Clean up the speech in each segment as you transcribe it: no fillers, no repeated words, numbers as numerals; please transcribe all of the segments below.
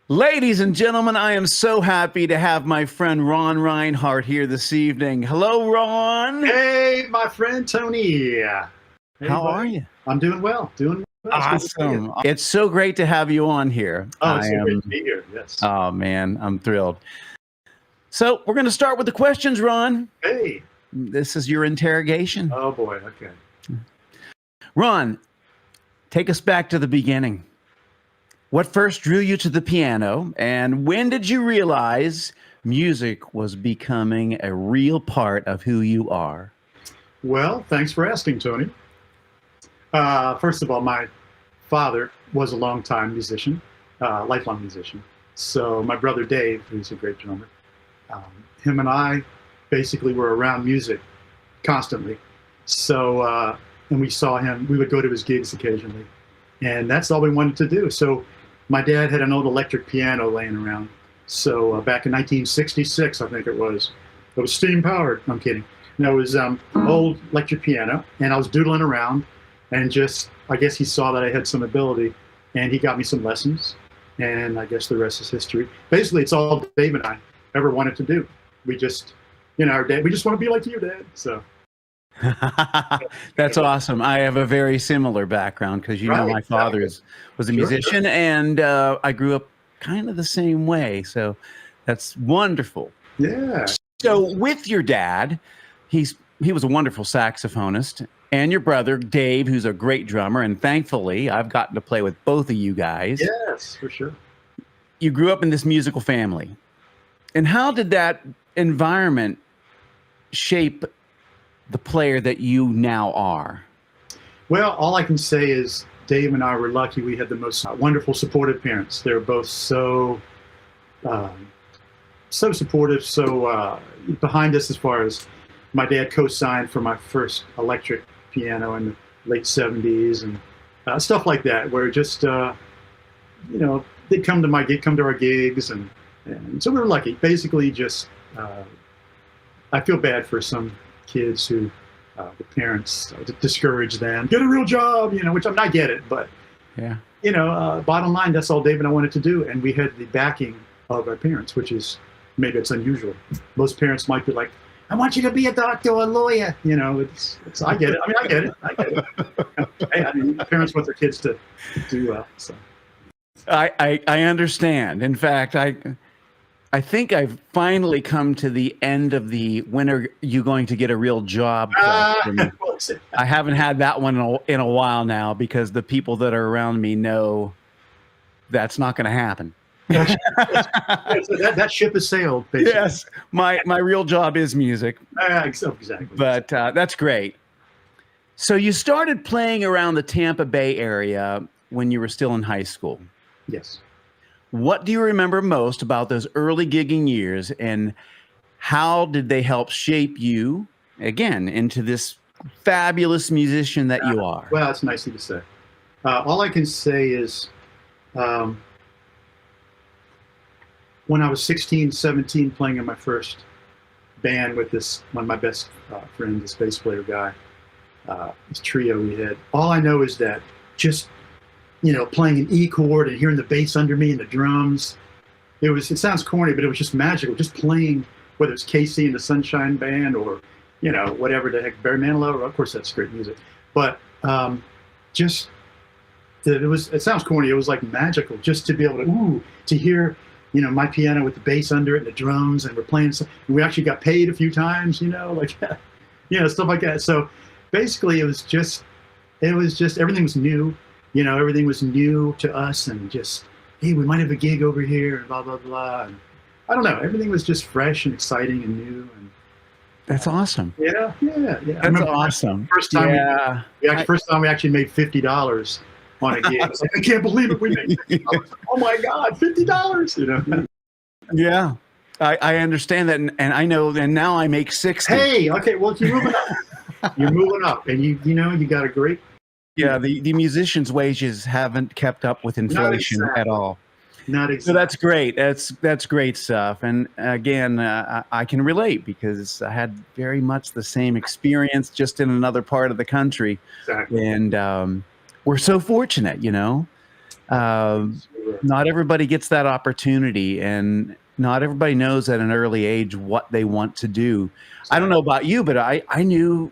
Ladies and gentlemen, I am so happy to have my friend Ron Reinhardt here this evening. Hello, Ron. Hey, my friend Tony. Hey, How buddy. are you? I'm doing well. Awesome. It's so great to have you on here. Oh, it's so great to be here. Yes. Oh, man, I'm thrilled. So we're going to start with the questions, Ron. Hey. This is your interrogation. Oh, boy. Okay. Ron, take us back to the beginning. What first drew you to the piano, and when did you realize music was becoming a real part of who you are? Well, thanks for asking, Tony. First of all, my father was a longtime musician, lifelong musician. So my brother Dave, who's a great drummer, him and I basically were around music constantly. So, and we saw him, we would go to his gigs occasionally, and that's all we wanted to do. So my dad had an old electric piano laying around. So back in 1966, I think it was steam powered. I'm kidding. No, it was old electric piano, and I was doodling around, and just, I guess he saw that I had some ability, and he got me some lessons, and I guess the rest is history. Basically, it's all Dave and I ever wanted to do. We just, our dad, we just want to be like you, Dad. So. That's awesome. I have a very similar background because my father was a musician, and I grew up kind of the same way. So that's wonderful. Yeah. So with your dad, he was a wonderful saxophonist, and your brother Dave, who's a great drummer, and thankfully I've gotten to play with both of you guys. Yes, for sure. You grew up in this musical family, and how did that environment shape the player that you now are? Well, all I can say is Dave and I were lucky. We had the most wonderful, supportive parents. They were both so supportive, so behind us. As far as my dad co-signed for my first electric piano in the late 70s and stuff like that, where just they'd come to our gigs, and so we were lucky. Basically, just I feel bad for some kids who the parents discourage them, get a real job, which I get it, but yeah, bottom line, that's all Dave and I wanted to do, and we had the backing of our parents, which is, maybe it's unusual. Most parents might be like, I want you to be a doctor or a lawyer. It's I get it. I get it. Hey, parents want their kids to do well. So I understand. In fact, I think I've finally come to the end of the when are you going to get a real job question. I haven't had that one in a while now, because the people that are around me know that's not going to happen. That ship has sailed, basically. Yes, my real job is music. Exactly. But that's great. So you started playing around the Tampa Bay area when you were still in high school. Yes. What do you remember most about those early gigging years, and how did they help shape you, again, into this fabulous musician that you are? Well, it's nice of you to say. All I can say is when I was 16, 17, playing in my first band with one of my best friends, this bass player guy, this trio we had, all I know is that just playing an E chord and hearing the bass under me and the drums. It sounds corny, but it was just magical. Just playing, whether it's Casey and the Sunshine Band or, whatever the heck, Barry Manilow, of course that's great music. But it sounds corny. It was like magical just to be able to hear, my piano with the bass under it and the drums, and we're playing. And we actually got paid a few times, stuff like that. So basically it was just everything was new. Everything was new to us, and just, hey, we might have a gig over here, and blah, blah, blah. And I don't know. Everything was just fresh and exciting and new. And that's awesome. Yeah. That's awesome. First time we actually made $50 on a gig. I was like, I can't believe it. We made $50. Oh my God, $50. Yeah, I understand that, and I know. And now I make 60. Hey, okay. Well, you're moving up. You're moving up, and you got a great. Yeah, the musicians' wages haven't kept up with inflation at all. Not exactly. So that's great. That's great stuff. And again, I can relate, because I had very much the same experience, just in another part of the country. Exactly. And we're so fortunate, Not everybody gets that opportunity, and not everybody knows at an early age what they want to do. I don't know about you, but I knew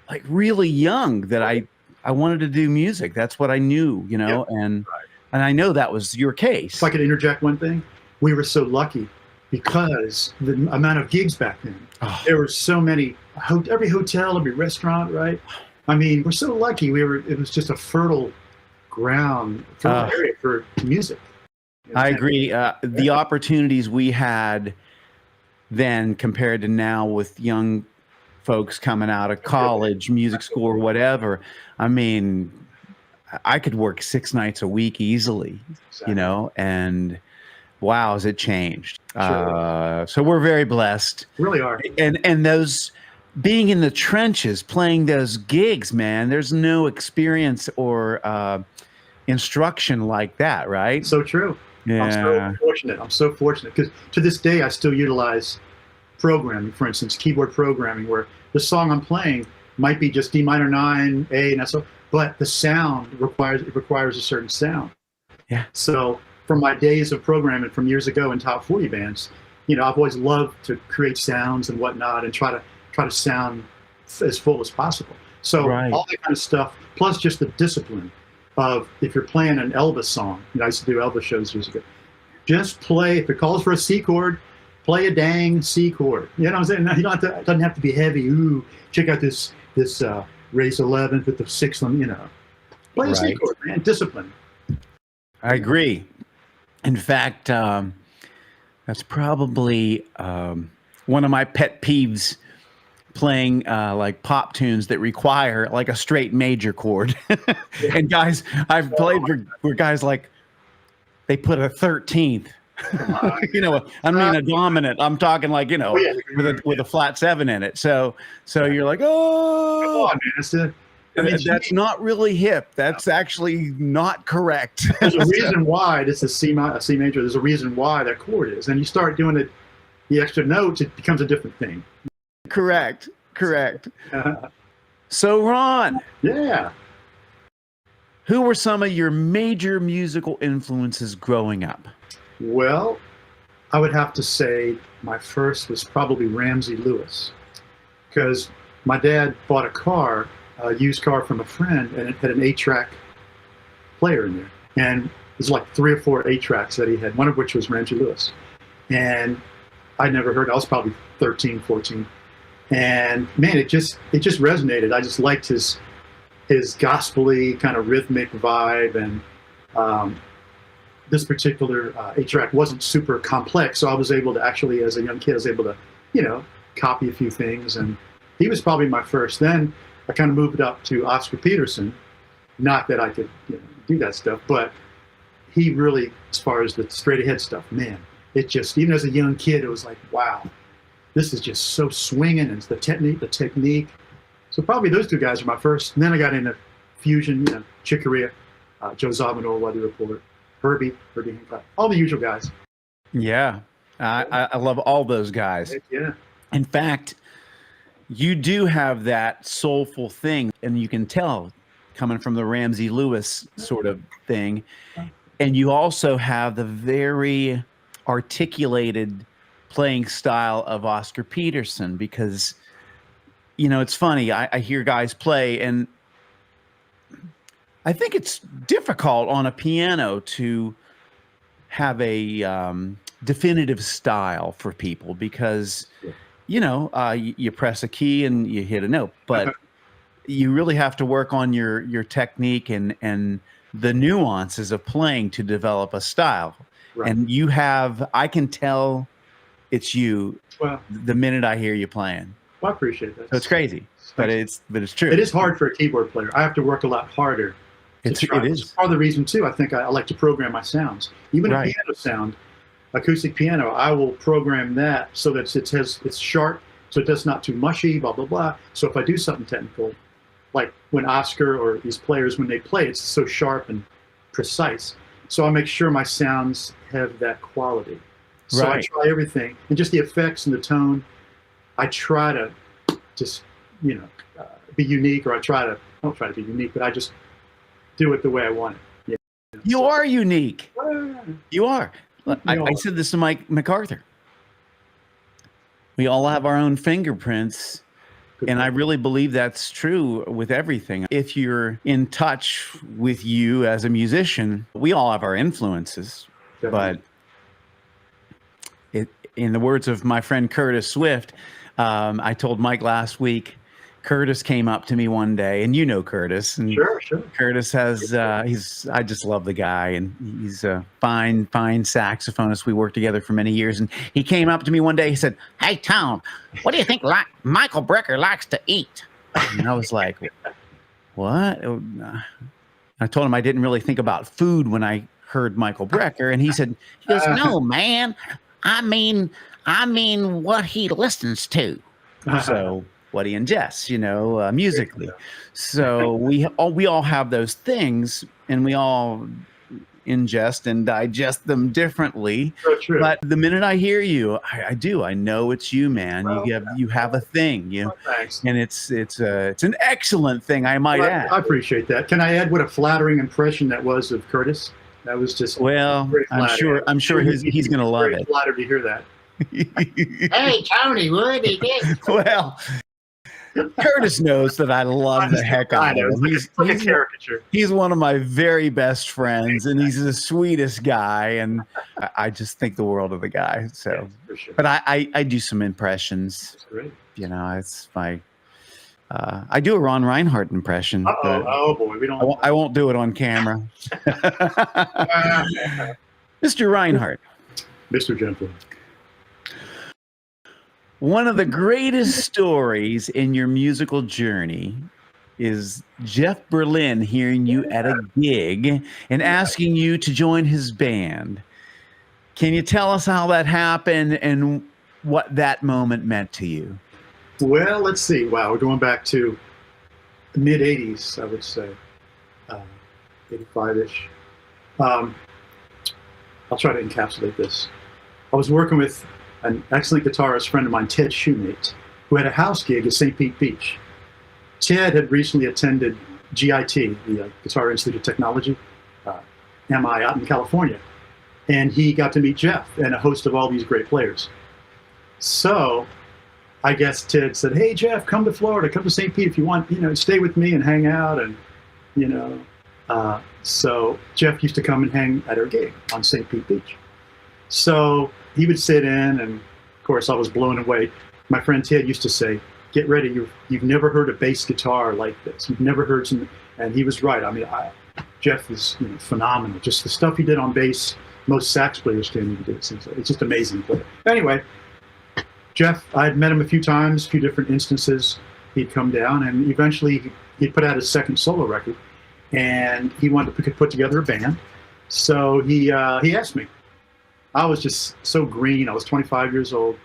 like really young that I wanted to do music. That's what I knew, you know, and I know that was your case. If I could interject one thing, we were so lucky because the amount of gigs back then. There were so many, every hotel, every restaurant, right? I mean, we're so lucky. It was just a fertile area for music. I agree. The opportunities we had then compared to now with young folks coming out of college, music school, or whatever. I mean, I could work 6 nights a week easily, you know, and wow, has it changed. So we're very blessed. Really are. And those being in the trenches, playing those gigs, man, there's no experience or instruction like that, right? So true. Yeah. I'm so fortunate because to this day I still utilize programming, for instance, keyboard programming, where the song I'm playing might be just D minor 9, A, and that's all, but the sound requires a certain sound. Yeah. So from my days of programming from years ago in top 40 bands, you know, I've always loved to create sounds and whatnot and try to sound as full as possible. So all that kind of stuff, plus just the discipline of if you're playing an Elvis song, you know, I used to do Elvis shows years ago. Just play, if it calls for a C chord, play a dang C chord. You know what I'm saying? You don't have to, it doesn't have to be heavy. Ooh, check out this raise 11th with the 6th one, you know. Play a C chord, man. Discipline. I agree. In fact, that's probably one of my pet peeves, playing like pop tunes that require like a straight major chord. And guys, I've played for guys like they put a 13th. You know, I mean a dominant. I'm talking like, you know, with a flat 7 in it. So you're like, oh, come on, man. I mean, that's not really hip. That's actually not correct. There's a reason why this is C major. There's a reason why that chord is, and you start doing it, the extra notes, it becomes a different thing. Correct. So Ron, who were some of your major musical influences growing up? Well, I would have to say my first was probably Ramsey Lewis, because my dad bought a used car from a friend, and it had an 8-track player in there. And there's like 3 or 4 8-tracks that he had, one of which was Ramsey Lewis. And I never heard, I was probably 13, 14. And man, it just resonated. I just liked his gospel-y kind of rhythmic vibe. And this particular 8-track wasn't super complex. So I was able to actually, as a young kid, I was able to, you know, copy a few things. And he was probably my first. Then I kind of moved up to Oscar Peterson. Not that I could, you know, do that stuff, but he really, as far as the straight ahead stuff, man, it just, even as a young kid, it was like, wow, this is just so swinging, and the technique. So probably those 2 guys are my first. And then I got into fusion, you know, Chick Corea, Joe Zawinul, Weather Report, Herbie Hancock, all the usual guys. Yeah, I love all those guys. Heck yeah. In fact, you do have that soulful thing, and you can tell coming from the Ramsey Lewis sort of thing. And you also have the very articulated playing style of Oscar Peterson, because, you know, it's funny. I hear guys play, and I think it's difficult on a piano to have a definitive style for people, because, you know, you press a key and you hit a note, but you really have to work on your technique and the nuances of playing to develop a style. Right. And you have, I can tell it's you the minute I hear you playing. Well, I appreciate that. So it's crazy, but it's true. It is hard for a keyboard player. I have to work a lot harder. It is. Part of the reason too, I think I like to program my sounds. Even a piano sound, acoustic piano, I will program that so that it's sharp, so it does not too mushy, blah, blah, blah. So if I do something technical, like when Oscar or these players, when they play, it's so sharp and precise. So I make sure my sounds have that quality. So I try everything, and just the effects and the tone. I try to just, you know, be unique, or I don't try to be unique, but I just do it the way I want it. You are unique. You are. I said this to Mike MacArthur. We all have our own fingerprints. And I really believe that's true with everything. If you're in touch with you as a musician, we all have our influences. Definitely. But in the words of my friend Curtis Swift, I told Mike last week, Curtis came up to me one day, and you know Curtis. And sure. Curtis has, I just love the guy, and he's a fine saxophonist. We worked together for many years, and he came up to me one day. He said, "Hey, Tone, what do you think Michael Brecker likes to eat?" And I was like, "What?" I told him I didn't really think about food when I heard Michael Brecker, and he goes, "No, man, I mean what he listens to." So what he ingests, musically. So we all have those things, and we all ingest and digest them differently. So true. But the minute I hear you, I know it's you, man. Well, you have a thing, thanks. And it's an excellent thing, I might add. I appreciate that. Can I add what a flattering impression that was of Curtis? That was just I'm sure he's going to love it. Flattered to hear that. Hey, Tony, what is this? Well, Curtis knows that I love the heck out of him. He's like a caricature. He's one of my very best friends, and he's the sweetest guy, and I just think the world of the guy. So, for sure. But I do some impressions. That's great. It's my I do a Ron Reinhardt impression. Oh boy, we don't. I won't do it on camera. Mr. Reinhardt. Mr. Janflone. One of the greatest stories in your musical journey is Jeff Berlin hearing you at a gig and asking you to join his band. Can you tell us how that happened and what that moment meant to you? Well, let's see. Wow, we're going back to the mid-'80s, I would say, 85-ish. I'll try to encapsulate this. I was working with an excellent guitarist friend of mine, Ted Shoemate, who had a house gig at St. Pete Beach. Ted had recently attended GIT, the Guitar Institute of Technology, MI out in California. And he got to meet Jeff and a host of all these great players. So I guess Ted said, "Hey, Jeff, come to Florida, come to St. Pete if you want, stay with me and hang out." And, so Jeff used to come and hang at our gig on St. Pete Beach. So he would sit in, and of course I was blown away. My friend Ted used to say, "Get ready, you've never heard a bass guitar like this. You've never heard some," and he was right. I mean, Jeff is phenomenal. Just the stuff he did on bass, most sax players can't even do it. It's just amazing. But anyway, Jeff, I had met him a few times, a few different instances. He'd come down, and eventually he'd put out his second solo record, and he wanted to put together a band. So he asked me. I was just so green. I was 25 years old,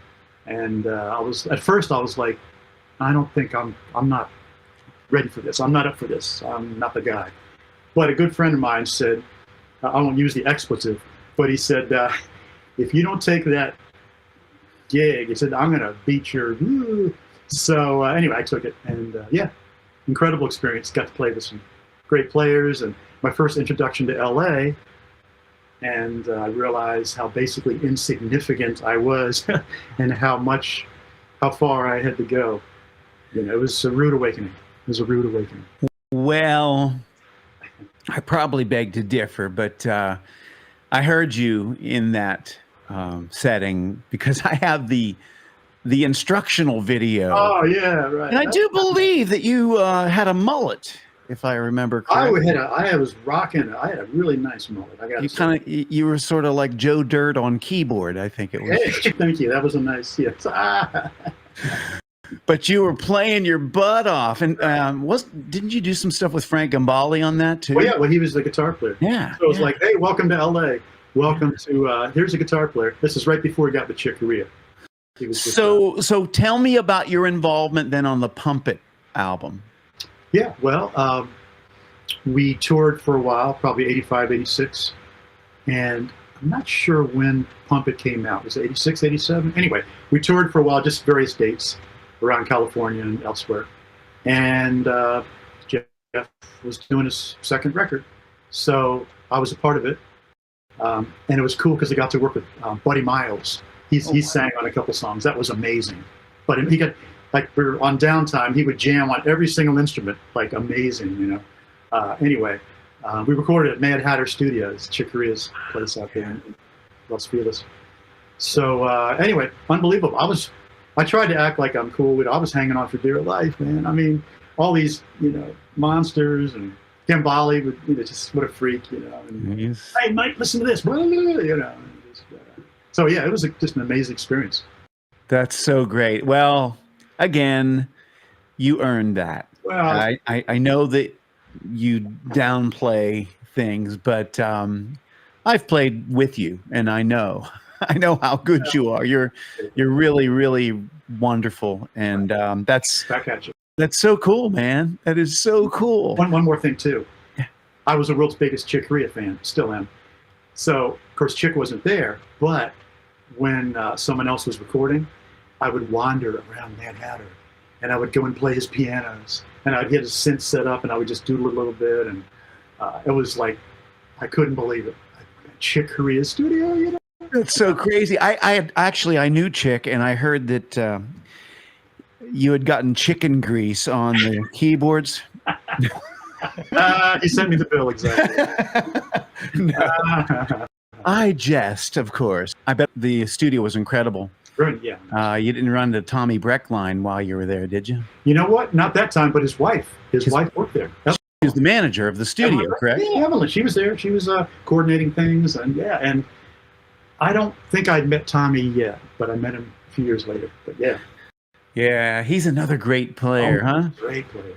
and at first I was like, I don't think I'm not ready for this. I'm not up for this. I'm not the guy. But a good friend of mine said, I won't use the expletive, but he said, if you don't take that gig, he said, I'm going to beat your. So anyway, I took it, and incredible experience. Got to play with some great players, and my first introduction to LA. And I realized how basically insignificant I was and how far I had to go. It was a rude awakening. Well, I probably beg to differ, but I heard you in that setting because I have the instructional video. Oh, yeah, right. And I do believe that you had a mullet. If I remember correctly. I was rocking. I had a really nice mullet. You were sort of like Joe Dirt on keyboard, I think it was. Hey, thank you. That was a nice, yes. But you were playing your butt off, and didn't you do some stuff with Frank Gambale on that too? Well, yeah. Well, he was the guitar player. Yeah. So it was like, hey, welcome to LA. Welcome to. Here's a guitar player. This is right before he got the Chick Corea. So tell me about your involvement then on the Pump It album. Yeah, well, we toured for a while, probably 85, 86. And I'm not sure when Pump It came out. Was it 86, 87? Anyway, we toured for a while, just various dates around California and elsewhere. And Jeff was doing his second record. So I was a part of it. And it was cool because I got to work with Buddy Miles. He sang on a couple songs. That was amazing. But he got, like, we were on downtime, he would jam on every single instrument, like amazing, you know. Anyway, we recorded at Mad Hatter Studios, Chick Corea's place out there in Los Feliz. So anyway, unbelievable. I tried to act like I'm cool. I was hanging on for dear life, man. I mean, all these, you know, monsters and Gambale, you know, just what a freak, you know. And, hey, Mike, listen to this, you know. So yeah, it was just an amazing experience. That's so great. Well, again, you earned that. Well, I know that you downplay things, but I've played with you, and I know how good you are. You're really, really wonderful, and that's back at you. That's so cool, man. That is so cool. One more thing too. I was the world's biggest Chick Corea fan, still am. So of course Chick wasn't there, but when someone else was recording, I would wander around Mad Hatter, and I would go and play his pianos, and I'd get his synth set up, and I would just doodle a little bit, and it was like, I couldn't believe it. Chick Corea studio, you know? That's so crazy. I knew Chick, and I heard that you had gotten chicken grease on the keyboards. He sent me the bill, exactly. No. I jest, of course. I bet the studio was incredible. Right, yeah. You didn't run the Tommy Breck line while you were there, did you? You know what? Not that time, but his wife. His wife worked there. She was the manager of the studio, Evelyn, correct? Yeah, Evelyn. She was there. She was coordinating things, and I don't think I'd met Tommy yet, but I met him a few years later. But yeah. Yeah, he's another great player, huh? Great player.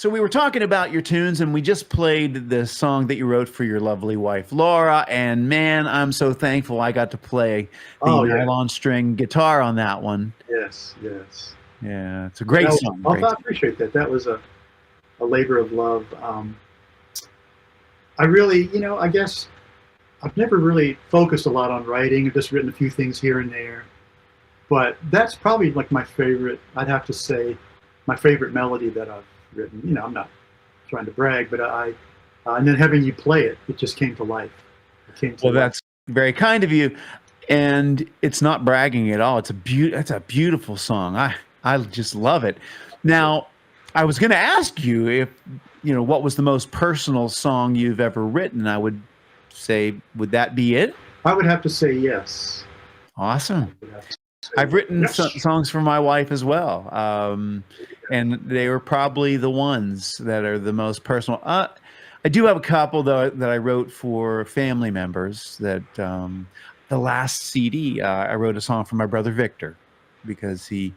So we were talking about your tunes, and we just played the song that you wrote for your lovely wife, Laura. And man, I'm so thankful I got to play the nylon string guitar on that one. Yes, yes. Yeah, it's a great song. I appreciate that. That was a labor of love. I really, I guess I've never really focused a lot on writing. I've just written a few things here and there. But that's probably like my favorite, I'd have to say, my favorite melody that I've written. I'm not trying to brag, but and then having you play it, it just came to life. That's very kind of you. And it's not bragging at all. It's a beautiful song. I just love it. Now, I was going to ask you if, what was the most personal song you've ever written? I would say, would that be it? I would have to say yes. Awesome. I've written songs for my wife as well. And they were probably the ones that are the most personal. I do have a couple, though, that I wrote for family members. That the last CD, I wrote a song for my brother Victor because he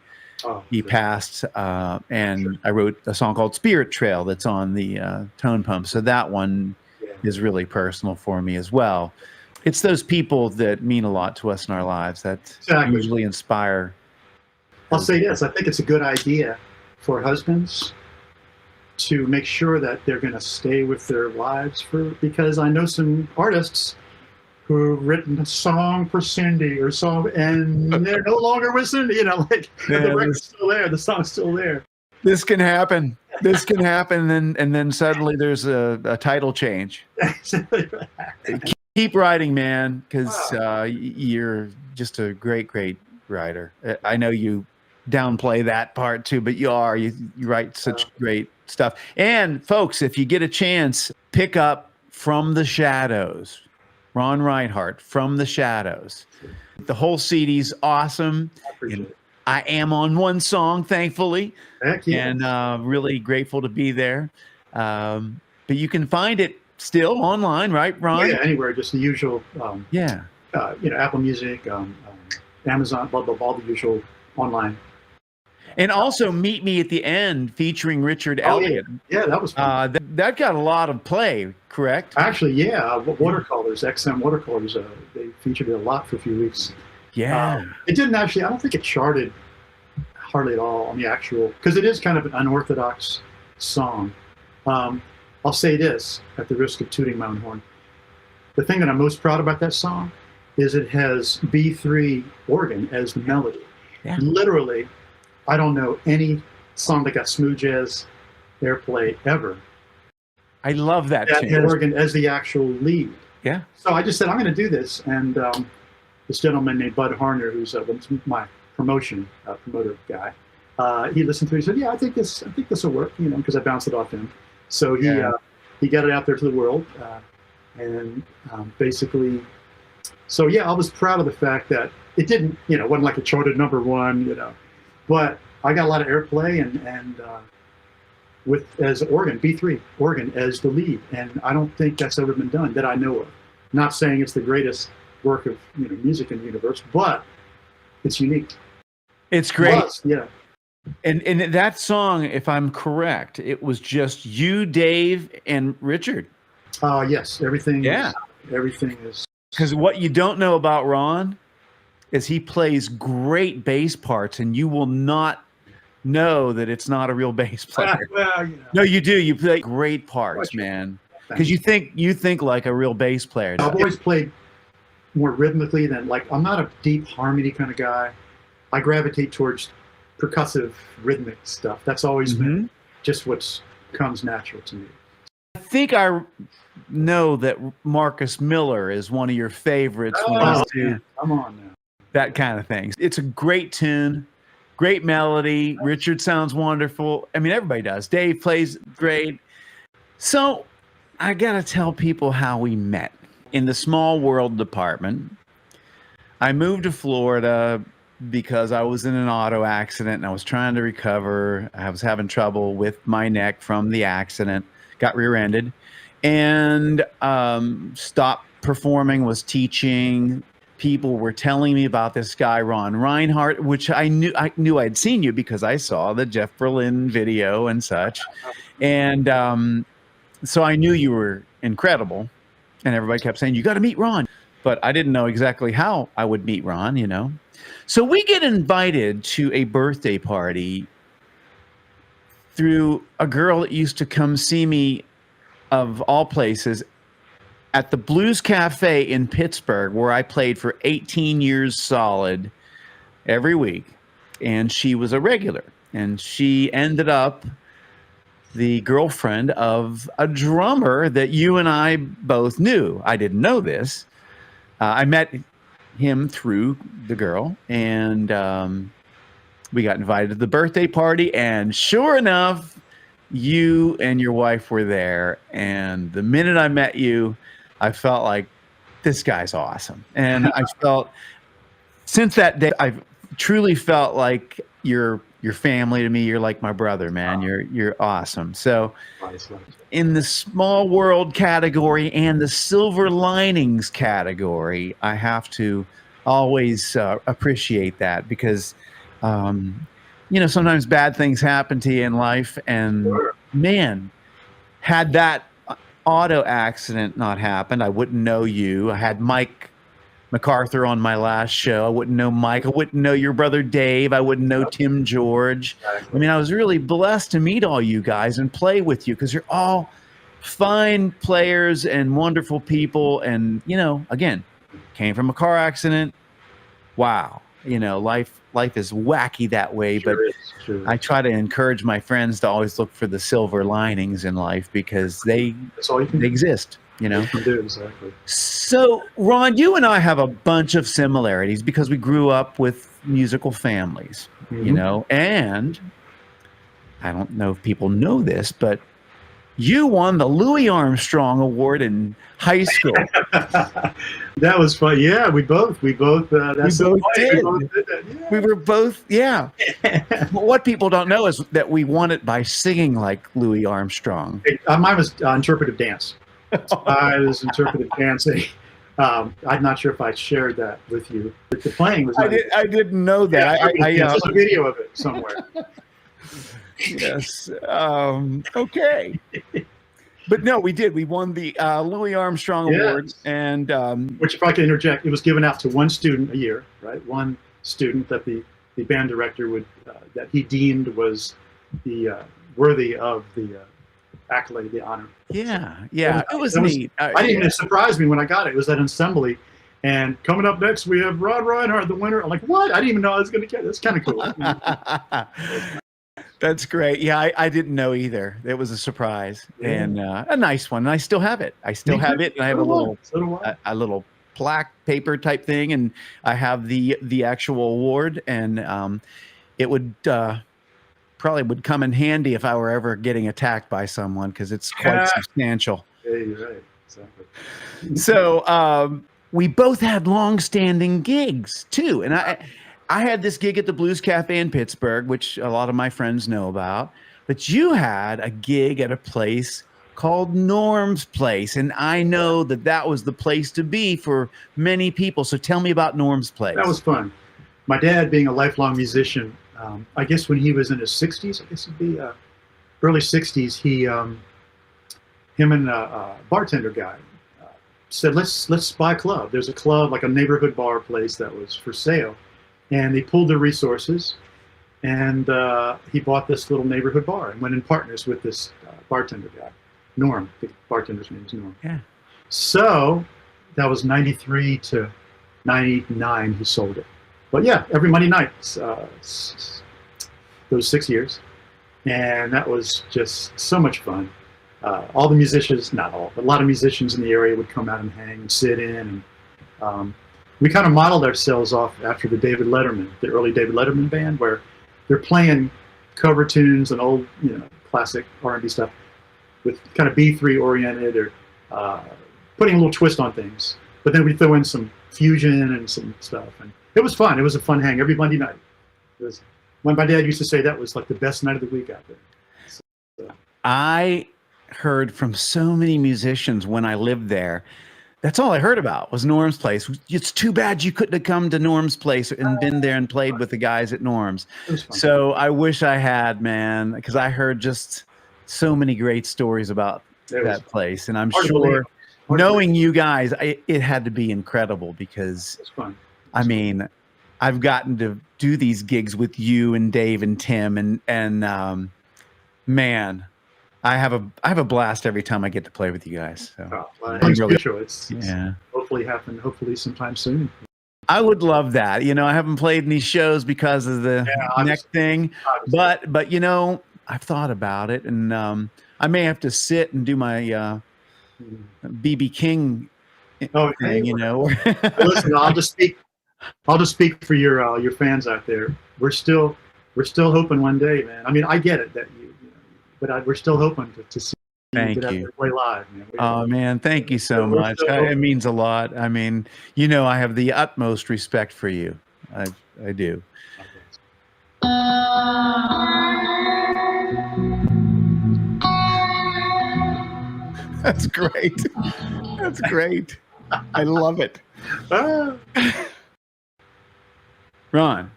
passed, and I wrote a song called Spirit Trail that's on the Tone Pump. So that one is really personal for me as well. It's those people that mean a lot to us in our lives that usually inspire. I'll say this. I think it's a good idea for husbands to make sure that they're going to stay with their wives because I know some artists who've written a song for Cindy or song and they're no longer with Cindy, the record's still there, the song's still there. This can happen. This can happen, and then suddenly there's a title change. Keep writing, man, because you're just a great writer. I know you downplay that part too, but you write such great stuff. And folks, if you get a chance, pick up From the Shadows. Ron Reinhardt, From the Shadows. The whole CD's awesome. I am on one song, thankfully. Heck yeah. And really grateful to be there. But you can find it still online, right, Ron? Yeah, anywhere, just the usual. Apple Music, Amazon, all the usual online. And also Meet Me at the End featuring Richard Elliot. Yeah, that was fun. That got a lot of play, correct? Actually, yeah. Watercolors, XM Watercolors, they featured it a lot for a few weeks. Yeah. It didn't actually, I don't think it charted hardly at all on the actual, because it is kind of an unorthodox song. I'll say this, at the risk of tooting my own horn. The thing that I'm most proud about that song is it has B3 organ as the melody. Yeah. Literally, I don't know any song that got smooth jazz airplay ever. I love that tune. Had organ as the actual lead. Yeah. So I just said, I'm going to do this. And this gentleman named Bud Harner, who's my promoter guy, he listened to it. He said, yeah, I think this will work, because I bounced it off him. So he got it out there to the world. Basically, so yeah, I was proud of the fact that it didn't, wasn't like it charted #1, but I got a lot of airplay and with as organ, B3 organ as the lead. And I don't think that's ever been done that I know of. Not saying it's the greatest work of music in the universe, but it's unique. It's great. Plus, yeah. And that song, if I'm correct, it was just you, Dave, and Richard. Yes, everything. Yeah, everything is. Because what you don't know about Ron is he plays great bass parts, and you will not know that it's not a real bass player. Well, No, you do. You play great parts, man. Because you think like a real bass player. I've always played more rhythmically than I'm not a deep harmony kind of guy. I gravitate towards percussive rhythmic stuff. That's always been just what comes natural to me. I think I know that Marcus Miller is one of your favorites. Come on now. That kind of thing. It's a great tune, great melody. Richard sounds wonderful. I mean, everybody does. Dave plays great. So I got to tell people how we met. In the Small World department, I moved to Florida because I was in an auto accident and I was trying to recover. I was having trouble with my neck from the accident, got rear-ended, and stopped performing, was teaching. People were telling me about this guy, Ron Reinhardt, which I knew I'd seen you because I saw the Jeff Berlin video and such. And so I knew you were incredible, and everybody kept saying, you got to meet Ron. But I didn't know exactly how I would meet Ron, you know. So we get invited to a birthday party through a girl that used to come see me, of all places, at the Blues Cafe in Pittsburgh, where I played for 18 years solid every week. And she was a regular. And she ended up the girlfriend of a drummer that you and I both knew. I didn't know this. I met him through the girl, and we got invited to the birthday party, and sure enough, you and your wife were there. And the minute I met you, I felt like, this guy's awesome. And I felt, since that day, I've truly felt like you're family to me. You're like my brother, man. You're awesome. So in the small world category and the silver linings category, I have to always appreciate that, because you know, sometimes bad things happen to you in life, and man, had that auto accident not happened, I wouldn't know you. I had Mike MacArthur on my last show. I wouldn't know Mike. I wouldn't know your brother Dave. I wouldn't know Tim George. I mean, I was really blessed to meet all you guys and play with you, because you're all fine players and wonderful people. And, you know, again, came from a car accident. Wow. You know, life is wacky that way, but I try to encourage my friends to always look for the silver linings in life, because they exist, you know. Exactly. So, Ron, you and I have a bunch of similarities because we grew up with musical families, you know, and I don't know if people know this, but you won the Louis Armstrong Award in high school. That was fun. Yeah, we both. That's we both did. We both did that. Yeah. We were both, yeah. But what people don't know is that we won it by singing like Louis Armstrong. Mine was interpretive dance. I was interpretive dancing. I'm not sure if I shared that with you, but the playing was. I didn't know that. Yeah, there's a video of it somewhere. Yes. Okay. But no, we did. We won the Louis Armstrong Award, and which, if I can interject, it was given out to one student a year, right? One student that the band director would that he deemed was the worthy of the accolade, the honor. Yeah, it was neat. I didn't even surprise me when I got it. It was that assembly, and coming up next we have Ron Reinhardt, the winner. I'm like, what? I didn't even know I was going to get it. That's kind of cool. That's great. Yeah, I didn't know either. It was a surprise, and a nice one. And I still have it. I have a little plaque paper type thing, and I have the actual award, and it would probably would come in handy if I were ever getting attacked by someone, because it's quite substantial. Yeah, you're right. Exactly. So we both had long-standing gigs too, and I had this gig at the Blues Cafe in Pittsburgh, which a lot of my friends know about, but you had a gig at a place called Norm's Place, and I know that was the place to be for many people. So tell me about Norm's Place. That was fun. My dad, being a lifelong musician, I guess when he was in his 60s, I guess it'd be early 60s, him and a bartender guy said, let's buy a club. There's a club, like a neighborhood bar place that was for sale. And they pulled their resources, and he bought this little neighborhood bar and went in partners with this bartender guy, Norm. The bartender's name is Norm. Yeah. So that was 93 to 99 he sold it. But yeah, every Monday night, those 6 years. And that was just so much fun. All the musicians, not all, but a lot of musicians in the area would come out and hang and sit in. And we kind of modeled ourselves off after the early David Letterman band, where they're playing cover tunes and old, classic R&B stuff with kind of B3 oriented, or putting a little twist on things. But then we throw in some fusion and some stuff, and it was fun. It was a fun hang every Monday night. It was, when my dad used to say, that was like the best night of the week out there. So. I heard from so many musicians when I lived there. That's all I heard about was Norm's Place. It's too bad you couldn't have come to Norm's Place and been there and played with the guys at Norm's. So I wish I had, man, because I heard just so many great stories about that place, and I'm hard to sure believe. knowing you guys, it had to be incredible because It's fun. I mean, I've gotten to do these gigs with you and Dave and Tim, and man, I have a blast every time I get to play with you guys. So It's yeah, hopefully sometime soon. I would love that. You know, I haven't played any shows because of the neck thing, but I've thought about it, and I may have to sit and do my BB King thing. You know, listen, I'll just speak for your fans out there. We're still hoping one day, man. I mean, I get it that but we're still hoping to see you get out there and play live, man. Oh man, thank you so much. It means a lot. I mean, I have the utmost respect for you. I do. That's great. That's great. I love it. Ron,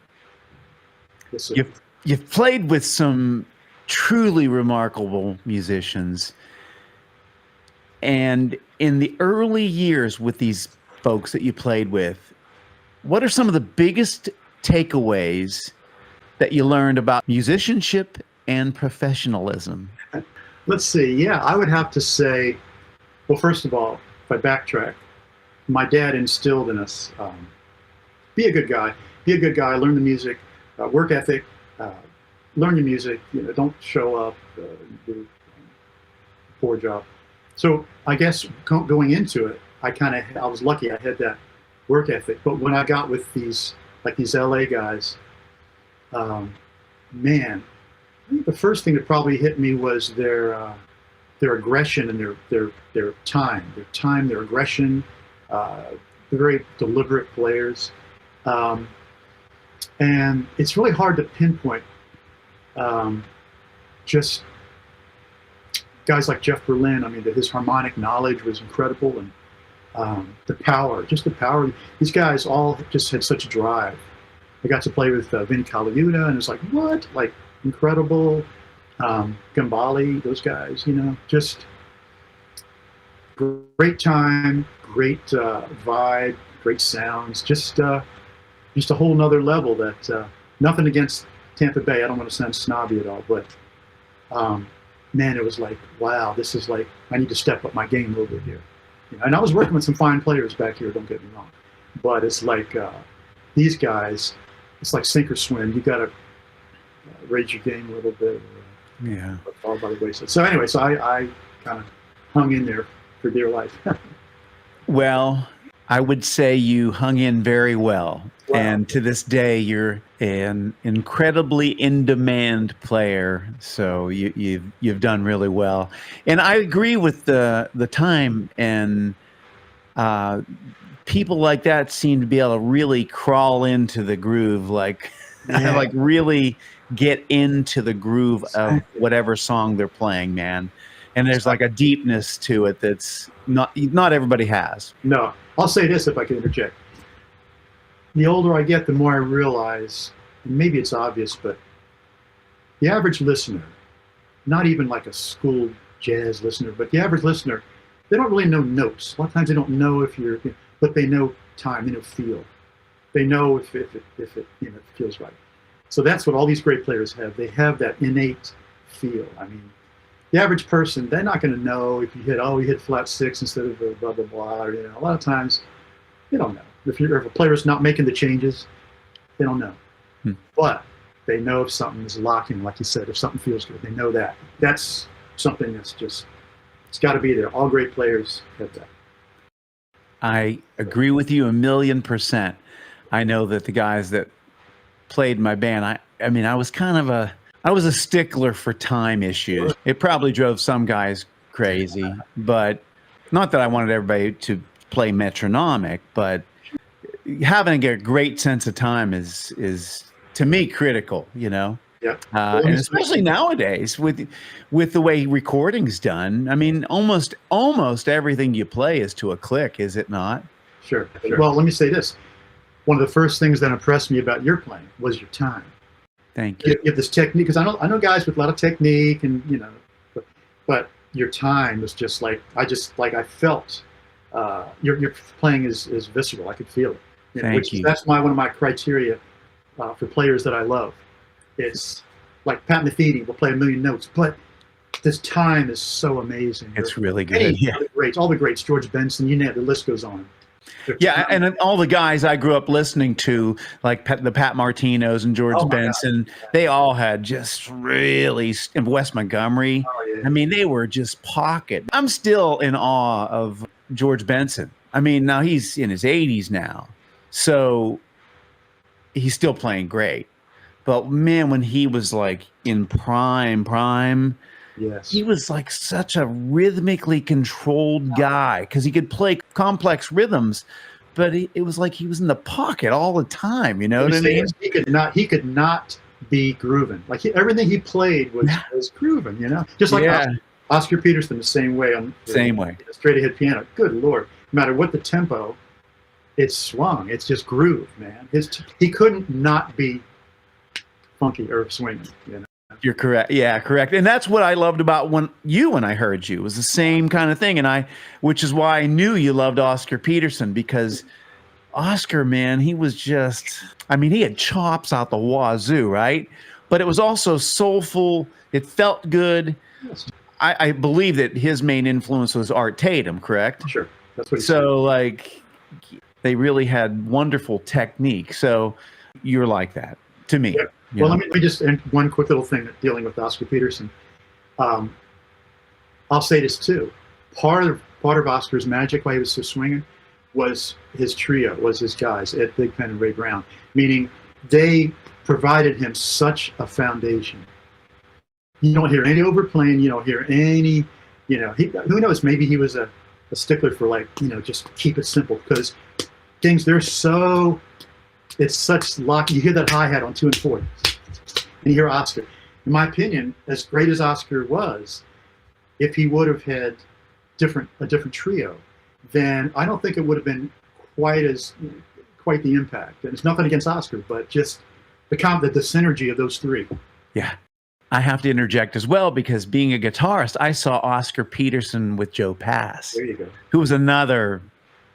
Yes, you've played with some truly remarkable musicians. And in the early years with these folks that you played with, what are some of the biggest takeaways that you learned about musicianship and professionalism? Let's see. Yeah, I would have to say, well, first of all, if I backtrack, my dad instilled in us, be a good guy, learn the music, work ethic, learn your music, don't show up, do a poor job. So I guess going into it, I was lucky I had that work ethic. But when I got with these LA guys, man, I think the first thing that probably hit me was their aggression and their time, their aggression. They're very deliberate players, and it's really hard to pinpoint. Just guys like Jeff Berlin. I mean, his harmonic knowledge was incredible, and the power. These guys all just had such a drive. I got to play with Vinny Colaiuta, and it's like, what? Like, incredible. Gambale, those guys, just great time, great vibe, great sounds, just a whole nother level that, nothing against Tampa Bay. I don't want to sound snobby at all, but man, it was like, wow, this is like, I need to step up my game a little bit here. And I was working with some fine players back here, don't get me wrong, but it's like these guys, it's like sink or swim. You got to raise your game a little bit. Yeah. Fall by the wayside. So anyway, I kind of hung in there for dear life. Well, I would say you hung in very well. Wow. And to this day, you're an incredibly in-demand player. So you've done really well. And I agree with the time, and people like that seem to be able to really crawl into the groove, like really get into the groove of whatever song they're playing, man. And there's like a deepness to it that's not everybody has. No, I'll say this if I can interject. The older I get, the more I realize, and maybe it's obvious, but the average listener, not even like a school jazz listener, but the average listener, they don't really know notes. A lot of times they don't know but they know time, they know feel. They know if it feels right. So that's what all these great players have. They have that innate feel. I mean, the average person, they're not going to know if you hit flat six instead of a blah, blah, blah. Or, a lot of times, they don't know. If a player's not making the changes, they don't know. But they know if something's locking, like you said, if something feels good. They know that. That's something that's just, it's got to be there. All great players have that. I agree with you 1,000,000%. I know that the guys that played in my band, I mean, I was a stickler for time issues. It probably drove some guys crazy, but not that I wanted everybody to play metronomic, but having a great sense of time is to me critical, Yeah. And especially nowadays with the way recording's done. I mean, almost everything you play is to a click, is it not? Sure. Well, let me say this. One of the first things that impressed me about your playing was your time. Thank you. You have this technique, because I know guys with a lot of technique, and but but your time was just like I felt your playing is visceral. I could feel it. Thank you. That's one of my criteria for players that I love. It's like Pat Metheny will play a million notes, but this time is so amazing. It's really good. Yeah. All the greats, George Benson, you name it, the list goes on. Yeah, and all the guys I grew up listening to, like the Pat Martinos and George Benson, they all had just really, and Wes Montgomery. Oh, yeah. I mean, they were just pocket. I'm still in awe of George Benson. I mean, now he's in his 80s now, so he's still playing great. But man, when he was like in prime, yes, he was like such a rhythmically controlled guy because he could play complex rhythms, but it was like he was in the pocket all the time. You know what I mean? He could not be grooving. Like everything he played was grooving. You know, just like Oscar Peterson, the same way on straight ahead piano. Good Lord, no matter what the tempo, it's swung. It's just groove, man. He couldn't not be funky or swinging. You know. You're correct. Yeah, correct. And that's what I loved about when I heard you. It was the same kind of thing. Which is why I knew you loved Oscar Peterson, because Oscar, man, he was just, I mean, he had chops out the wazoo, right? But it was also soulful. It felt good. Yes. I believe that his main influence was Art Tatum, correct? Sure. That's what he said. So like they really had wonderful technique. So you're like that to me. Yeah. Well, let me just end one quick little thing dealing with Oscar Peterson. I'll say this too. Part of Oscar's magic, why he was so swinging, was his trio, was his guys, Ed Thigpen and Ray Brown. Meaning they provided him such a foundation. You don't hear any overplaying. You don't hear any, who knows, maybe he was a stickler for just keep it simple, because things, it's such lock. You hear that hi-hat on 2 and 4, and you hear Oscar. In my opinion, as great as Oscar was, if he would have had a different trio, then I don't think it would have been quite the impact. And it's nothing against Oscar, but just the synergy of those three. Yeah. I have to interject as well, because being a guitarist, I saw Oscar Peterson with Joe Pass. There you go. Who was another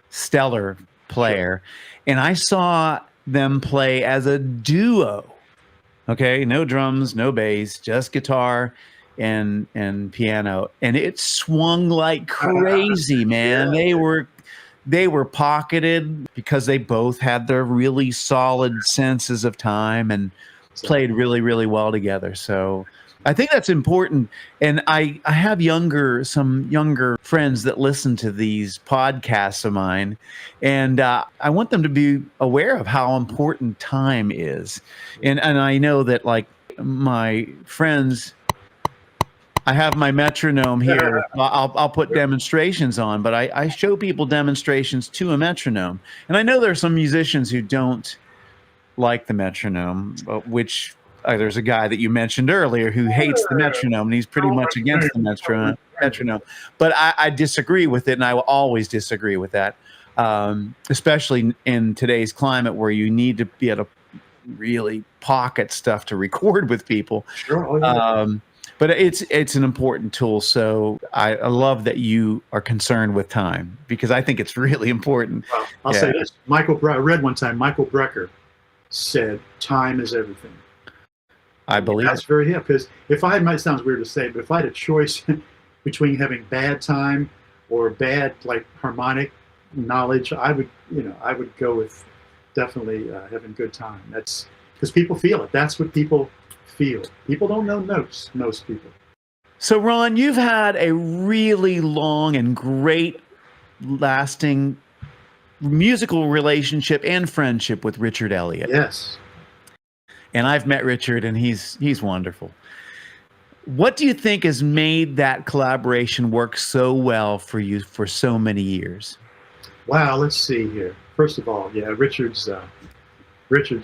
stellar player. Sure. And I saw them play as a duo. Okay, no drums, no bass, just guitar and piano. And it swung like crazy, man. Yeah. They were pocketed because they both had their really solid senses of time and played really, really well together. So I think that's important. And I have some younger friends that listen to these podcasts of mine, and I want them to be aware of how important time is. And I know that, like, my friends, I have my metronome here. I'll put demonstrations on, but I show people demonstrations to a metronome. And I know there are some musicians who don't like the metronome, which there's a guy that you mentioned earlier who hates the metronome, and he's pretty much against the metronome. But I disagree with it, and I will always disagree with that, especially in today's climate where you need to be able to really pocket stuff to record with people. Sure. Oh, yeah. But it's an important tool. So I love that you are concerned with time, because I think it's really important. Well, I'll say this. I read one time, Michael Brecker said, time is everything. I believe that's very hip, because it sounds weird to say, but if I had a choice between having bad time or bad harmonic knowledge, I would go with definitely having good time. That's because people feel it. That's what people feel. People don't know notes, most people. So Ron, you've had a really long and great lasting musical relationship and friendship with Richard Elliot. Yes. And I've met Richard, and he's wonderful. What do you think has made that collaboration work so well for you for so many years? Wow, let's see here. First of all, Richard's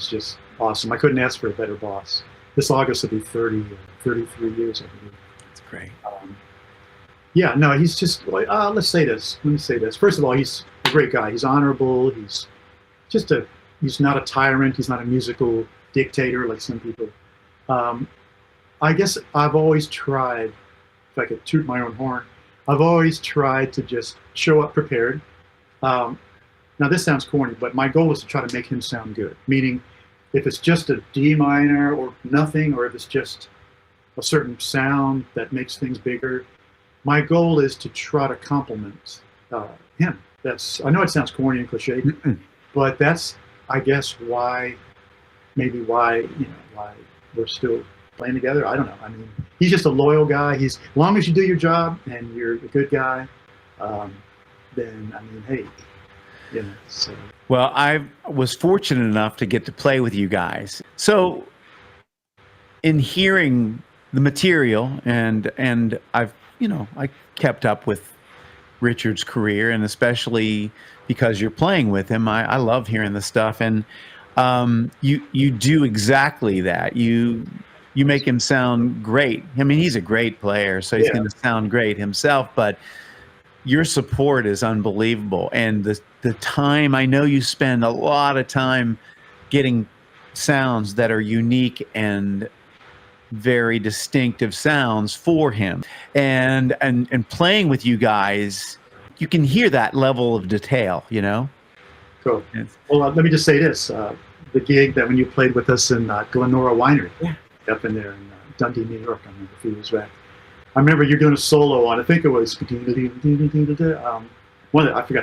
just awesome. I couldn't ask for a better boss. This August will be 33 years, I believe. That's great. He's just let's say this. Let me say this. First of all, he's a great guy. He's honorable. He's not a tyrant. He's not a musical dictator like some people. I guess I've always tried if I could toot my own horn, I've always tried to just show up prepared. Now this sounds corny, but my goal is to try to make him sound good. Meaning, if it's just a D minor or nothing, or if it's just a certain sound that makes things bigger, my goal is to try to compliment him. I know it sounds corny and cliche, but that's, I guess, why we're still playing together. I don't know. I mean, he's just a loyal guy. As long as you do your job and you're a good guy, then, I mean, hey, so. Well, I was fortunate enough to get to play with you guys. So in hearing the material, and I kept up with Richard's career, and especially because you're playing with him, I love hearing the stuff. And you do exactly that. You make him sound great. I mean, he's a great player, so he's going to sound great himself, but your support is unbelievable. And the time, I know you spend a lot of time getting sounds that are unique and very distinctive sounds for him. And playing with you guys, you can hear that level of detail, Cool. Well, let me just say this. The gig that when you played with us in Glenora Winery, up in there in Dundee, New York, I remember a few years back. I remember you're doing a solo on, I think it was, I forgot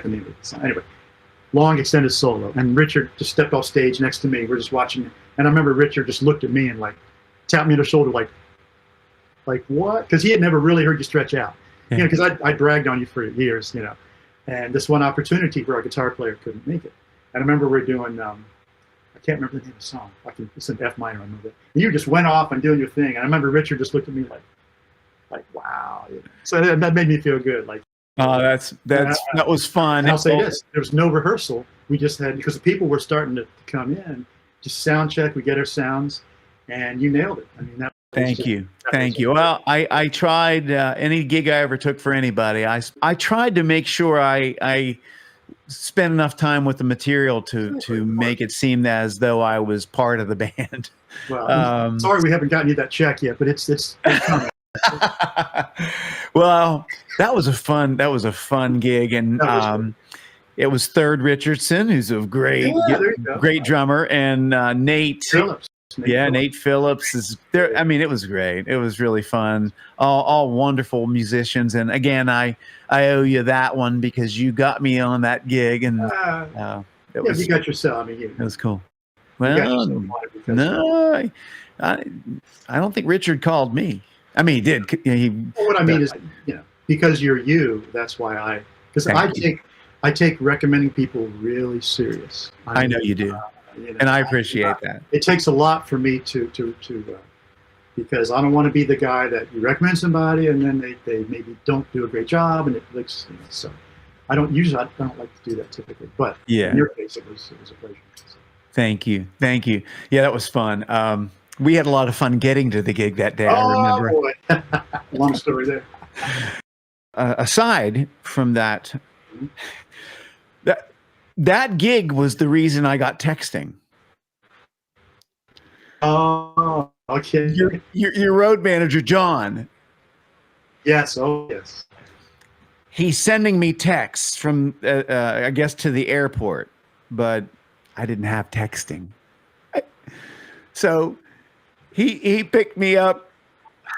the name of the song. Anyway, long extended solo. And Richard just stepped off stage next to me. We're just watching it. And I remember Richard just looked at me and tapped me on the shoulder like what? Because he had never really heard you stretch out. Because I bragged on you for years, And this one opportunity where a guitar player couldn't make it. And I remember we're doing, I can't remember the name of the song. It's an F minor, I remember that. And you just went off and doing your thing. And I remember Richard just looked at me like wow. So that made me feel good. That was fun. And I'll say this: there was no rehearsal. We just had, because the people were starting to come in, just sound check. We get our sounds, and you nailed it. I mean, Thank you. Well, I tried any gig I ever took for anybody. I tried to make sure I spent enough time with the material to make it seem as though I was part of the band. Well, sorry we haven't gotten you that check yet, but it's coming. Well, that was a fun gig, and it was Third Richardson, who's a great drummer, and Nate Phillips. Nate Phillips is there. I mean, it was great. It was really fun. All wonderful musicians, and again, I owe you that one because you got me on that gig, and you got yourself. I mean, it was cool. Well, no, I don't think Richard called me. I mean, he did. What I mean is, because you're you, that's why I take recommending people really serious. I know you do, and I appreciate that. It takes a lot for me to because I don't want to be the guy that you recommend somebody and then they maybe don't do a great job, and it looks so. I don't like to do that typically, but in your case, it was a pleasure. So. Thank you. Yeah, that was fun. We had a lot of fun getting to the gig that day. I remember. Boy. Long story there. Aside from that, that gig was the reason I got texting. Oh, okay. Your road manager, John. Yes. Oh, yes. He's sending me texts from, I guess, to the airport, but I didn't have texting. So he picked me up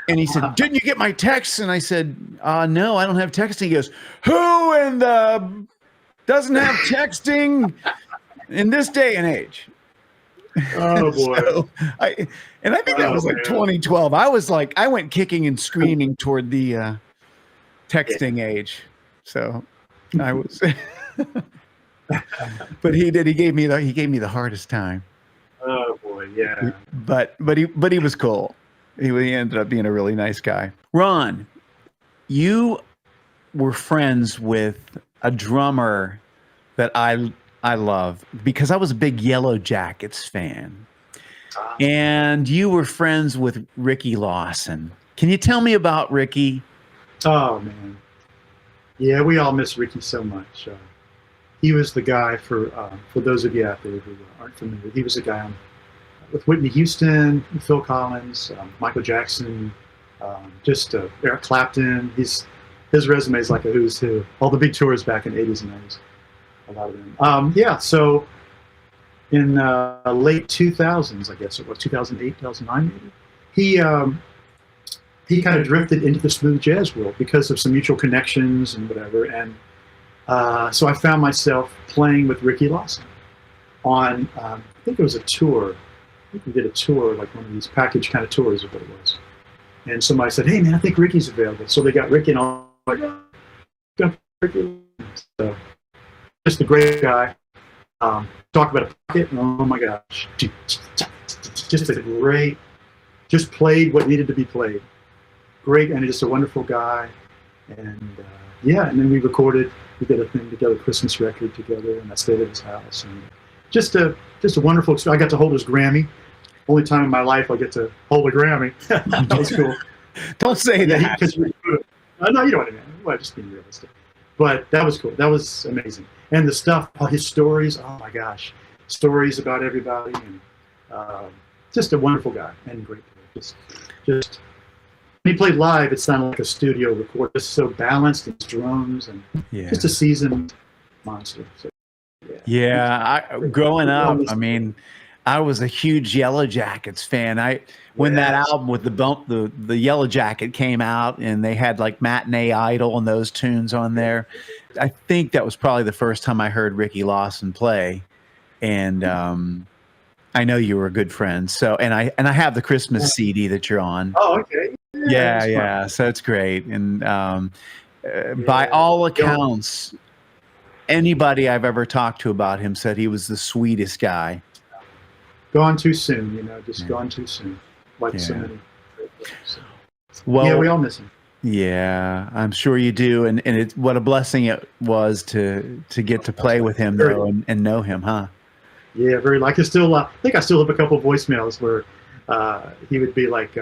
and he said, "Didn't you get my text?" And I said, "No, I don't have texting." He goes, "Who in the doesn't have texting in this day and age?" Oh boy. So I think that was 2012. I went kicking and screaming toward the texting age. So I was but he gave me the hardest time. Oh boy, yeah. But he was cool. He ended up being a really nice guy. Ron, you were friends with a drummer that I love because I was a big Yellow Jackets fan. And you were friends with Ricky Lawson. Can you tell me about Ricky? Oh man. Yeah, we all miss Ricky so much. He was the guy for those of you out there who aren't familiar. He was the guy with Whitney Houston, Phil Collins, Michael Jackson, Eric Clapton. His resume is like a who's who. All the big tours back in the 80s and 90s. A lot of them. So in late 2000s, I guess it was 2008, 2009 maybe, he kind of drifted into the smooth jazz world because of some mutual connections and whatever. And so I found myself playing with Ricky Lawson on, I think it was a tour. I think we did a tour, like one of these package kind of tours of what it was. And somebody said, "Hey man, I think Ricky's available." So they got Ricky, and I'm like, "Oh, Ricky." So just a great guy. Talk about a pocket, and oh my gosh, just a great, just played what needed to be played. Great, and just a wonderful guy. And and then we did a thing together, Christmas record together, and I stayed at his house. And just a wonderful experience. I got to hold his Grammy. Only time in my life I get to hold a Grammy. That was cool. Don't say that. No, you know what I mean. Well, just being realistic. But that was cool. That was amazing. And the stuff, all his stories, oh my gosh. Stories about everybody. And just a wonderful guy and great player. Just when he played live, it sounded like a studio record. Just so balanced, his drums, and just a seasoned monster. So, growing up, I mean, I was a huge Yellow Jackets fan. When that album with the Yellow Jacket came out, and they had like Matinee Idol and those tunes on there, I think that was probably the first time I heard Ricky Lawson play. And I know you were a good friend. So and I have the Christmas CD that you're on. Oh, okay. Yeah. So it's great. And by all accounts, anybody I've ever talked to about him said he was the sweetest guy. Gone too soon, gone too soon. Like so many. Well, we all miss him. Yeah, I'm sure you do. And it's what a blessing it was to get to play with him though and know him, huh? Yeah, very. Like I still have a couple of voicemails where he would be like,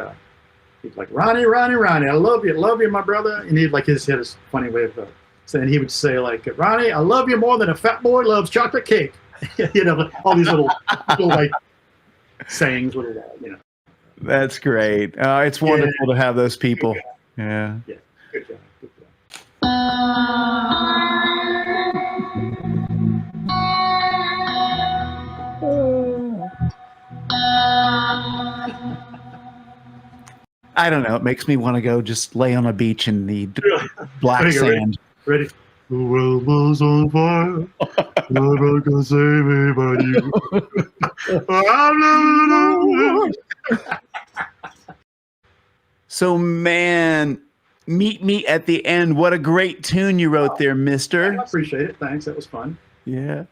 Ronnie, I love you, my brother. And he'd had his funny way of saying, he would say like, Ronnie, I love you more than a fat boy loves chocolate cake. All these little like sayings, That's great. It's wonderful to have those people. Yeah. Yeah. Good job. I don't know. It makes me want to go just lay on a beach in the black sand. Ready? The world was on fire. Never gonna save me but you. So, man, Meet Me at the End. What a great tune you wrote there, mister. I appreciate it. Thanks. That was fun. Yeah.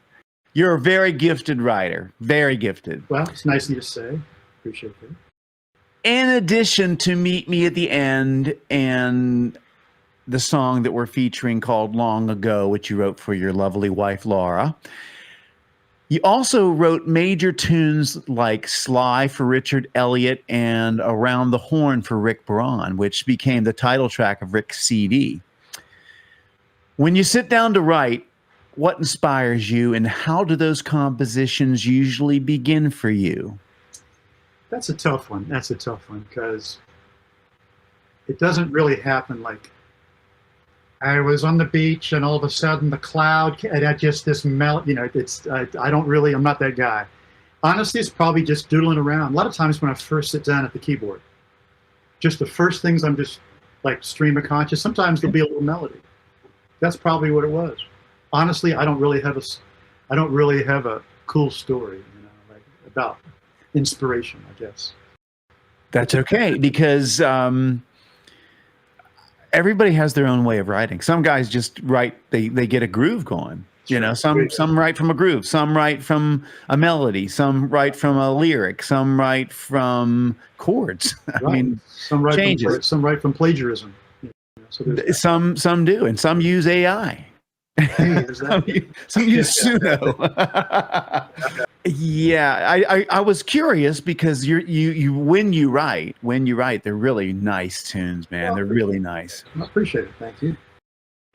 You're a very gifted writer. Very gifted. Well, it's nice of you to say. Appreciate it. In addition to Meet Me at the End and the song that we're featuring called Long Ago, which you wrote for your lovely wife, Laura, you also wrote major tunes like Sly for Richard Elliot and Around the Horn for Rick Braun, which became the title track of Rick's CD. When you sit down to write, what inspires you and how do those compositions usually begin for you? That's a tough one. Because it doesn't really happen like I was on the beach and all of a sudden the cloud, and I just this melt, I'm not that guy. Honestly, it's probably just doodling around. A lot of times when I first sit down at the keyboard, just the first things I'm just like stream of conscious. Sometimes there'll be a little melody. That's probably what it was. Honestly, I don't really have a cool story, about inspiration, I guess. That's okay, because everybody has their own way of writing. Some guys just write, they get a groove going. Some write from a groove, some write from a melody, some write from a lyric, some write from chords. Right. I mean, some write from plagiarism. Some do, and some use AI. Hey, some use Suno. Yeah, I was curious because you when you write, they're really nice tunes, man. They're really nice. I appreciate it. Thank you.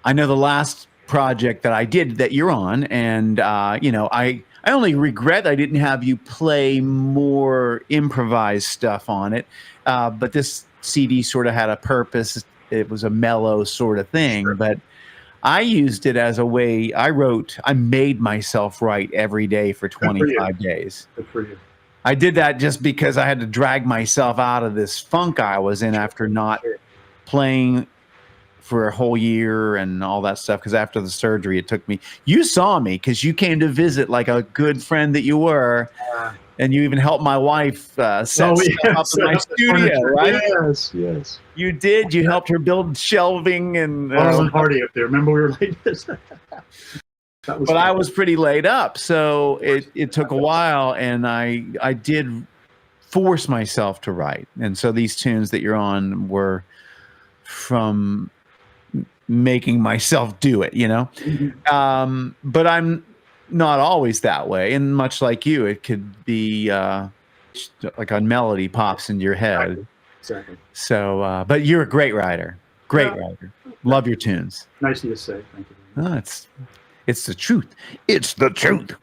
I know the last project that I did that you're on, and I only regret I didn't have you play more improvised stuff on it. But this CD sort of had a purpose. It was a mellow sort of thing, Sure. but I used it as a way. I made myself write every day for 25 days. Good for you. I did that just because I had to drag myself out of this funk I was in after not playing for a whole year and all that stuff. Because after the surgery, it took me. You saw me because you came to visit like a good friend that you were. And you even helped my wife set stuff up in my studio, right? Yes. You did. You helped her build shelving and. Wasn't party up there. Remember we were like this. But I was pretty laid up, so it took a while, and I did force myself to write. And so these tunes that you're on were from making myself do it, you know. Mm-hmm. But I'm not always that way, and much like you, it could be like a melody pops into your head. Exactly. So, but you're a great writer. Great writer. Love your tunes. Nice of you to say. Thank you. Oh, it's the truth. It's the truth.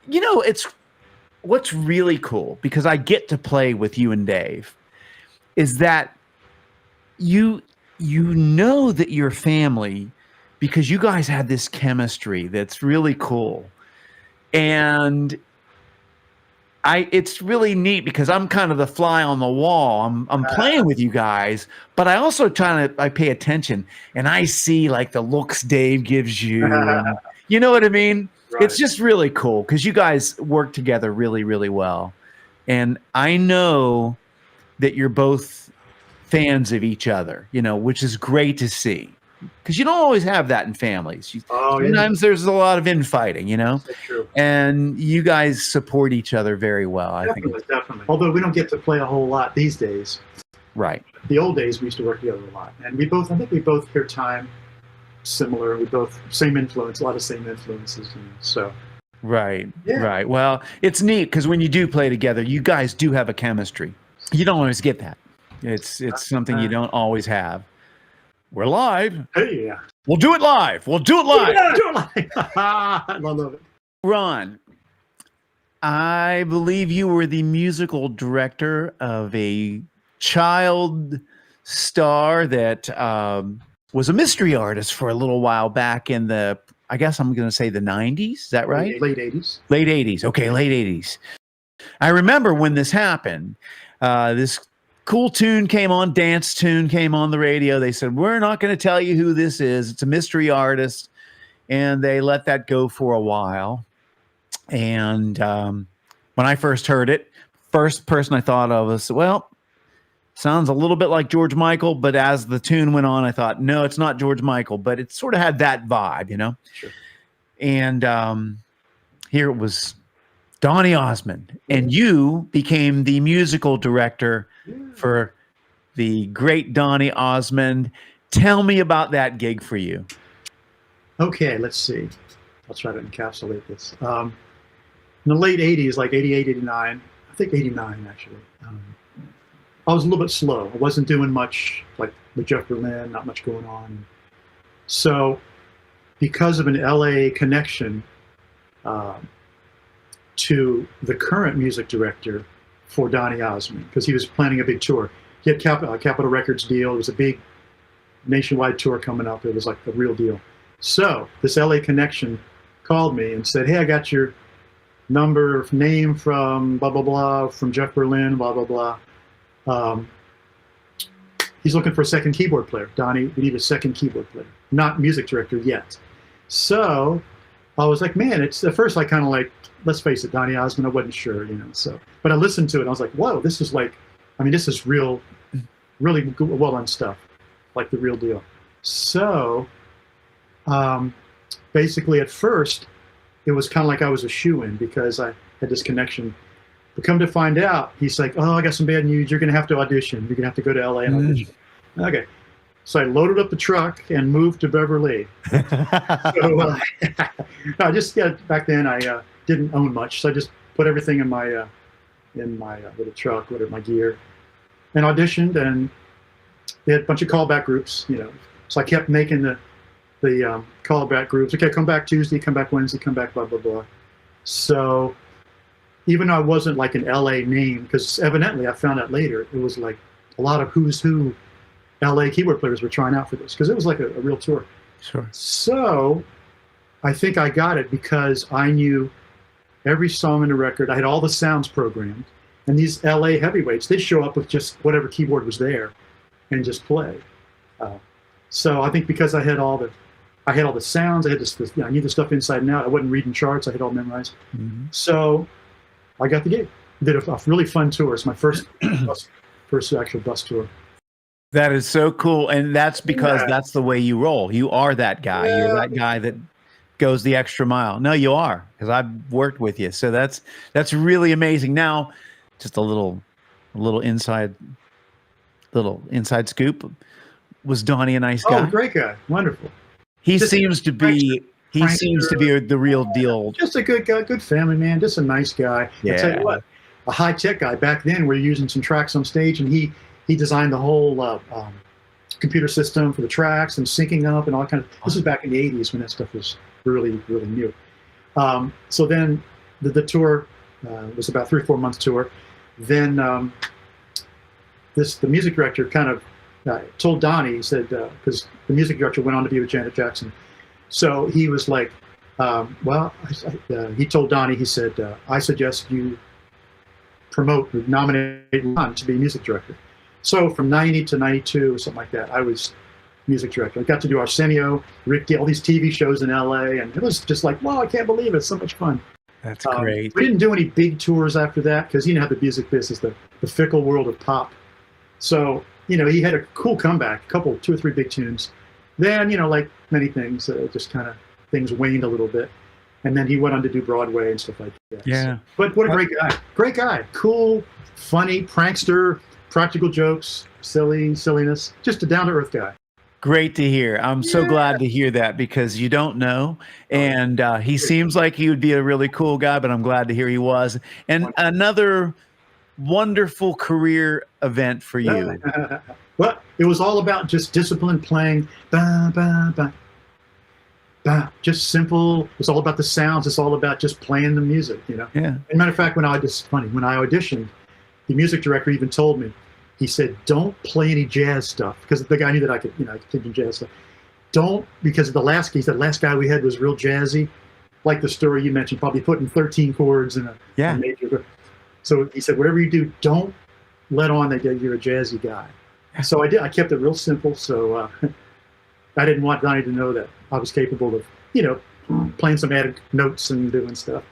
You know, it's what's really cool, because I get to play with you and Dave, is that you know that you're family because you guys had this chemistry that's really cool. And it's really neat because I'm kind of the fly on the wall. I'm playing with you guys, but I also I pay attention and I see like the looks Dave gives you. And, you know what I mean? Right. It's just really cool because you guys work together really, really well. And I know that you're both fans of each other, you know, which is great to see. Because you don't always have that in families. Sometimes there's a lot of infighting, you know? That's true. And you guys support each other very well, I think. Definitely. Although we don't get to play a whole lot these days. Right. The old days, we used to work together a lot. And I think we both hear time similar. We both, same influence, a lot of same influences. You know, so. Right. Yeah. Right. Well, it's neat because when you do play together, you guys do have a chemistry. You don't always get that. It's something you don't always have. We're live. Hey, yeah. We'll do it live. We'll do it live. Yeah, do it live. I love it. Ron, I believe you were the musical director of a child star that was a mystery artist for a little while back in the, I guess I'm going to say the 90s. Is that right? Late 80s. Late 80s. Okay, late 80s. I remember when this happened. This cool tune came on, dance tune came on the radio. They said, we're not going to tell you who this is. It's a mystery artist. And they let that go for a while. And when I first heard it, first person I thought of was, well, sounds a little bit like George Michael. But as the tune went on, I thought, no, it's not George Michael. But it sort of had that vibe, you know? Sure. And here it was Donny Osmond. And you became the musical director for the great Donny Osmond. Tell me about that gig for you. Okay, let's see. I'll try to encapsulate this. In the late 80s, like 88, 89, I think 89 actually, I was a little bit slow. I wasn't doing much, like with Jeff Berlin, not much going on. So because of an LA connection to the current music director for Donny Osmond, because he was planning a big tour. He had Capitol Records deal. It was a big nationwide tour coming up. It was like the real deal. So this LA connection called me and said, hey, I got your name from blah, blah, blah, from Jeff Berlin, blah, blah, blah. He's looking for a second keyboard player. Donny, we need a second keyboard player. Not music director yet. So I was like, man, it's at first I kind of like, let's face it, Donny Osmond, I wasn't sure, you know. So, but I listened to it and I was like, whoa, this is like, I mean, this is really well done stuff, like the real deal. So basically at first, it was kind of like I was a shoo-in because I had this connection. But come to find out, he's like, oh, I got some bad news. You're going to have to audition. You're going to have to go to LA and audition. Okay. So I loaded up the truck and moved to Beverly. So back then I didn't own much. So I just put everything in my little truck, my gear, and auditioned. And they had a bunch of callback groups, you know. So I kept making the callback groups. Okay, come back Tuesday, come back Wednesday, come back blah, blah, blah. So even though I wasn't like an LA name, because evidently I found out later, it was like a lot of who's who LA keyboard players were trying out for this, because it was like a real tour. Sure. So I think I got it because I knew every song in the record. I had all the sounds programmed. And these LA heavyweights, they'd show up with just whatever keyboard was there and just play. So I think because I had all the sounds, I had this I knew the stuff inside and out. I wasn't reading charts. I had all memorized. Mm-hmm. So I got the gig. Did a really fun tour. It's my first actual bus tour. That is so cool. And that's because that's the way you roll. You are that guy. Yeah. You're that guy that goes the extra mile. No, you are, because I've worked with you. So that's really amazing. Now, just a little inside scoop. Was Donny a nice guy? Oh, great guy. Wonderful. He seems to be the real deal. Just a good guy, good family man, just a nice guy. Yeah. I tell you what, a high-tech guy. Back then, we were using some tracks on stage, and he designed the whole computer system for the tracks and syncing up and all kind of. This was back in the 80s when that stuff was really, really new. So then the tour was about 3 or 4 months tour. Then the music director kind of told Donny, he said, because the music director went on to be with Janet Jackson. So he was like, he told Donny, he said, I suggest you nominate Ron to be music director. So from 90 to 92 or something like that, I was music director. I got to do Arsenio, Rick, all these TV shows in LA, and it was just like, wow, I can't believe it. It's so much fun. That's great. We didn't do any big tours after that because he didn't have the music business, the fickle world of pop. So, he had a cool comeback, 2 or 3 big tunes. Then, like many things, just kind of things waned a little bit. And then he went on to do Broadway and stuff like that. Yeah. So, but what a great guy. Great guy. Cool, funny, prankster, practical jokes, silliness. Just a down-to-earth guy. Great to hear. I'm so glad to hear that because you don't know. And he seems like he would be a really cool guy, but I'm glad to hear he was. And another wonderful career event for you. Well, it was all about just discipline playing. Ba, ba, ba. Just simple. It's all about the sounds. It's all about just playing the music, Yeah. As a matter of fact, when I auditioned, the music director even told me, he said, don't play any jazz stuff because the guy knew that I could do jazz stuff. Don't, because the last guy we had was real jazzy, like the story you mentioned, probably putting 13 chords in a major. So he said, whatever you do, don't let on that you're a jazzy guy. So I did. I kept it real simple. So I didn't want Donny to know that I was capable of, playing some added notes and doing stuff.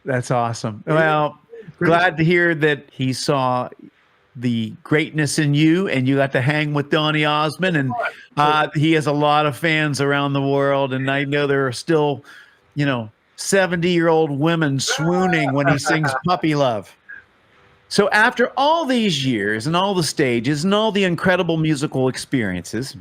That's awesome. Well, glad to hear that he saw the greatness in you and you got to hang with Donny Osmond, and he has a lot of fans around the world. And I know there are still, 70-year-old women swooning when he sings Puppy Love. So after all these years and all the stages and all the incredible musical experiences,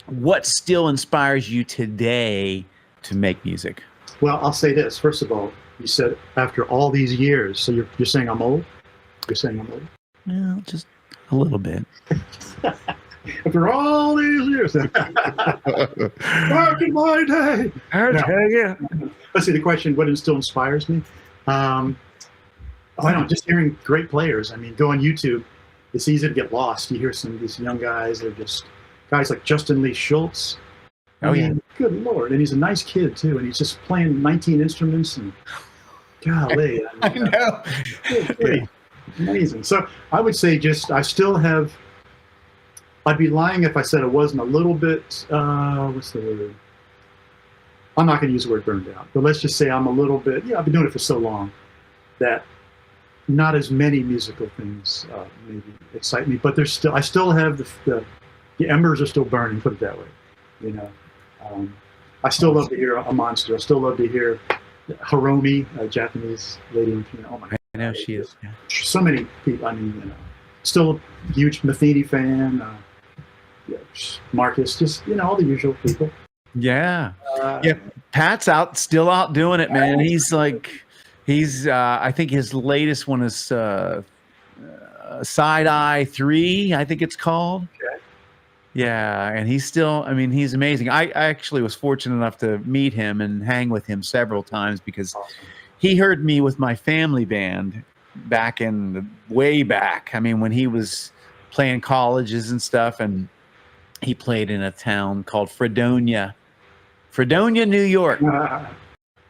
what still inspires you today to make music? Well, I'll say this. First of all, you said after all these years, so you're saying I'm old? You're saying I'm old? Well, just a little bit. After all these years. Back in my day. I tell you. Let's see, the question, what still inspires me? I don't know, just hearing great players. I mean, go on YouTube, it's easy to get lost. You hear some of these young guys, they're just guys like Justin Lee Schultz. Good Lord. And he's a nice kid, too. And he's just playing 19 instruments. And golly. I know. Good. Amazing. So I would say I'd be lying if I said it wasn't a little bit, what's the word? I'm not going to use the word burned out, but let's just say I'm a little bit, I've been doing it for so long that not as many musical things maybe excite me, but I still have the embers are still burning, put it that way. I still love to hear a monster. I still love to hear Hiromi, a Japanese lady on piano. Oh my God. I know she is. Yeah. So many people. I mean, still a huge Matheny fan. Marcus, just all the usual people. Yeah. Pat's still out doing it, man. He's I think his latest one is Side Eye 3, I think it's called. Okay. Yeah, and he's amazing. I actually was fortunate enough to meet him and hang with him several times because he heard me with my family band way back. I mean, when he was playing colleges and stuff, and he played in a town called Fredonia, New York.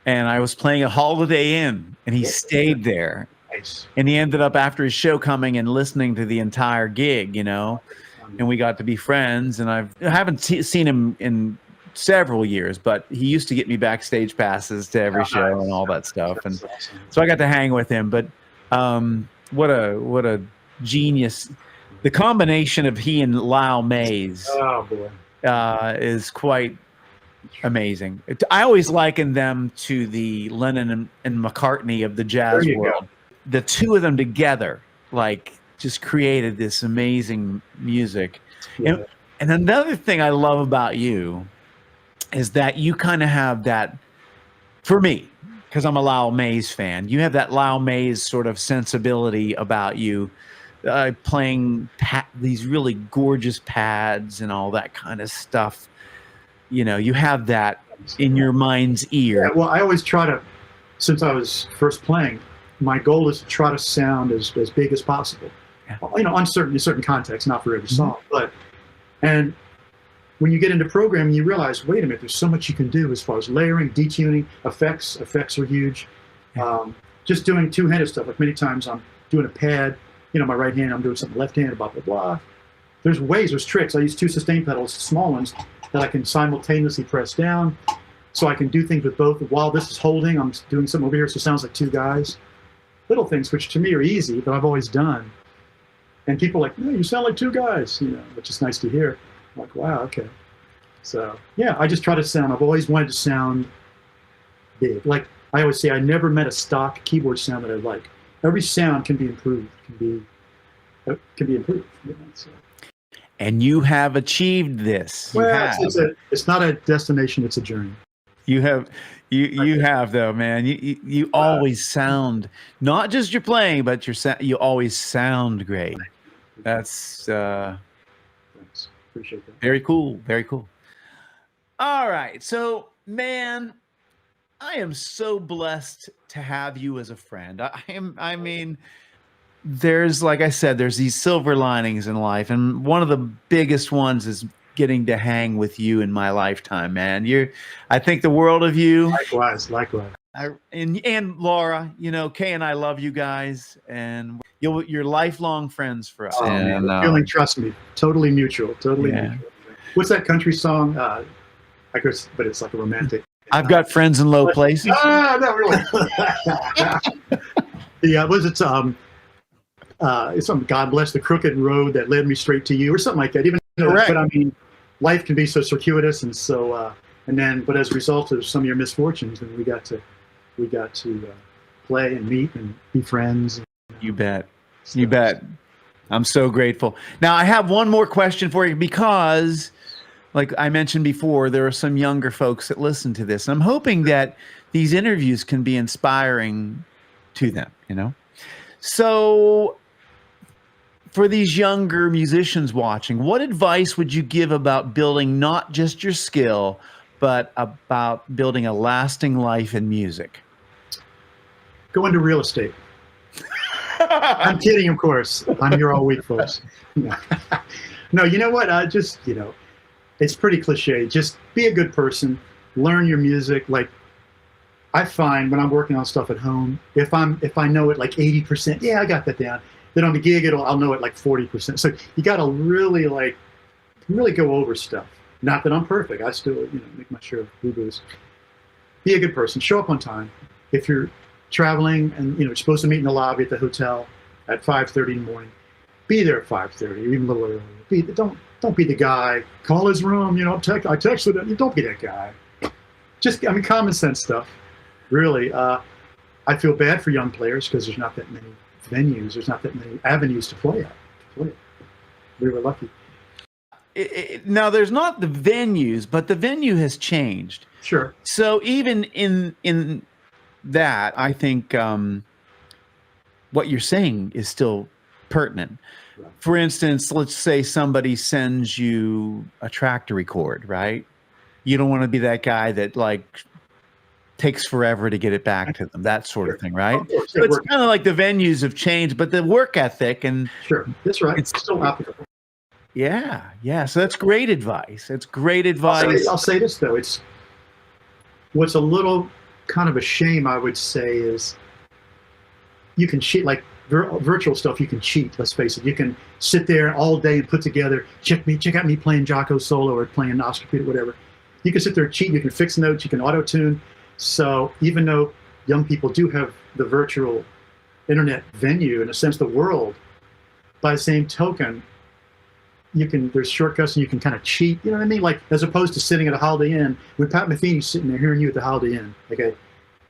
And I was playing a Holiday Inn, and he stayed there. Nice. And he ended up, after his show, coming and listening to the entire gig, and we got to be friends. And I haven't seen him in several years, but he used to get me backstage passes to every show and all that stuff. And so I got to hang with him. But what a genius. The combination of he and Lyle Mays is quite amazing. I always liken them to the Lennon and McCartney of the jazz world. The two of them together, just created this amazing music. Yeah. And another thing I love about you is that you kind of have that, for me, because I'm a Lyle Mays fan, you have that Lyle Mays sort of sensibility about you, playing these really gorgeous pads and all that kind of stuff. You have that in your mind's ear. Yeah, well, I always try to since I was first playing, my goal is to try to sound as big as possible. Yeah. You know, in certain contexts, not for every song, and when you get into programming, you realize, wait a minute, there's so much you can do as far as layering, detuning, effects. Effects are huge. Just doing two-handed stuff. Like many times I'm doing a pad, you know, my right hand, I'm doing something left-handed, blah, blah, blah. There's tricks. I use 2 sustain pedals, small ones, that I can simultaneously press down. So I can do things with both. While this is holding, I'm doing something over here, so it sounds like 2 guys. Little things, which to me are easy, but I've always done. And people are like, no, you sound like 2 guys, you know, which is nice to hear. I'm like, wow, okay. So, yeah, I just try to sound. I've always wanted to sound big. Like I always say, I never met a stock keyboard sound that I like. Every sound can be improved, can be improved. You know, so. And you have achieved this. Well, it's not a destination, it's a journey. You have though, man. You always sound, not just your playing, but you always sound great. That's Thanks. Appreciate that. very cool. Very cool. All right. So, man, I am so blessed to have you as a friend. I mean, there's, like I said, there's these silver linings in life, and one of the biggest ones is getting to hang with you in my lifetime, man. I think the world of you. Likewise. And Laura, you know, Kay and I love you guys, and you're lifelong friends for us. Oh, man, the feeling, trust me, totally mutual. Mutual. What's that country song? I guess, but it's like a romantic. I've got friends in low places. No, really. It's something, God bless the crooked road that led me straight to you, or something like that. Even though, Correct. But I mean, life can be so circuitous, and so, but as a result of some of your misfortunes, then we got to play and meet and be friends. You bet. You bet. I'm so grateful. Now, I have one more question for you, because, like I mentioned before, there are some younger folks that listen to this. I'm hoping that these interviews can be inspiring to them, you know? So, for these younger musicians watching, what advice would you give about building not just your skill, but about building a lasting life in music? Go into real estate. I'm kidding, of course. I'm here all week, folks. No, you know what? It's pretty cliche. Just be a good person. Learn your music. Like, I find when I'm working on stuff at home, if I know it like 80%, yeah, I got that down. Then on the gig, I'll know it like 40%. So you got to really go over stuff. Not that I'm perfect. I still, make my share of boo-boos. Be a good person. Show up on time. If you're traveling and you're supposed to meet in the lobby at the hotel at 5:30 in the morning, be there at 5:30 or even a little earlier. Don't be the guy. Call his room. I texted him. Don't be that guy. Just common sense stuff. Really, I feel bad for young players because there's not that many venues. There's not that many avenues to play at. We were lucky. Now, there's not the venues, but the venue has changed. Sure. So even in that, I think what you're saying is still pertinent. Right. For instance, let's say somebody sends you a track to record, right? You don't want to be that guy that takes forever to get it back to them, that sort of thing, right? So it's kind of like the venues have changed, but the work ethic and sure, that's right. It's still applicable. Yeah. So that's great advice. It's great advice. I'll say this though. What's a little kind of a shame, I would say, is you can cheat, like virtual stuff. You can cheat. Let's face it. You can sit there all day and put together. Check out me playing Jocko solo or playing Oscar Peter, whatever. You can sit there and cheat. You can fix notes. You can auto tune. So even though young people do have the virtual internet venue, in a sense, the world, by the same token, there's shortcuts and you can kind of cheat, you know what I mean? Like, as opposed to sitting at a Holiday Inn, when Pat Metheny's sitting there hearing you at the Holiday Inn, okay,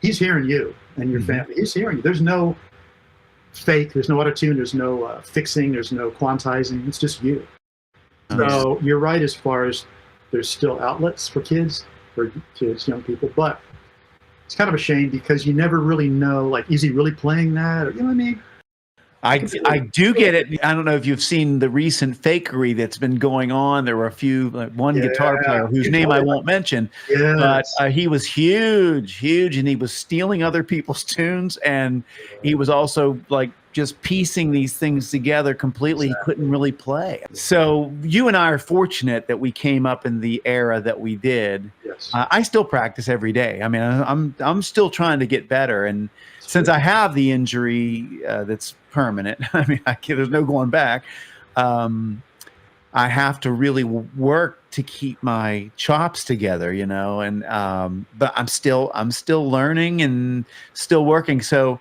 he's hearing you and your family. He's hearing you. There's no fake, there's no auto-tune, there's no fixing, there's no quantizing. It's just you. So you're right as far as there's still outlets for kids, young people, but it's kind of a shame because you never really know, like, is he really playing that? Or, you know what I mean? I do get it. I don't know if you've seen the recent fakery that's been going on. There were a few, like one guitar player whose name I won't mention, but he was huge, and he was stealing other people's tunes, and he was also like just piecing these things together completely. Exactly. He couldn't really play. So you and I are fortunate that we came up in the era that we did. Yes. I still practice every day. I mean, I'm still trying to get better, and since I have the injury that's permanent, I mean, there's no going back. I have to really work to keep my chops together, you know. And but I'm still learning and still working. So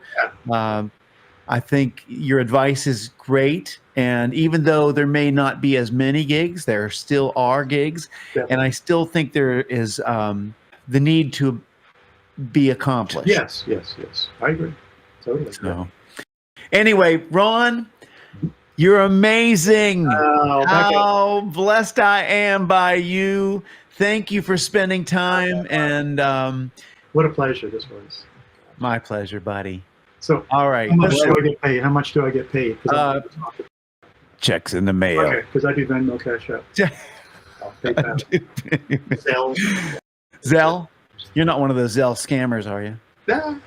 I think your advice is great. And even though there may not be as many gigs, there still are gigs, and I still think there is the need to be accomplished. Yes. I agree. Totally. So, anyway, Ron, you're amazing. How blessed I am by you. Thank you for spending time. And what a pleasure this was. My pleasure, buddy. So, all right. How much do I get paid? How much do I get paid? Checks in the mail. Okay, because I do Venmo, Cash App. PayPal. Zelle? You're not one of those Zelle scammers, are you? Yeah.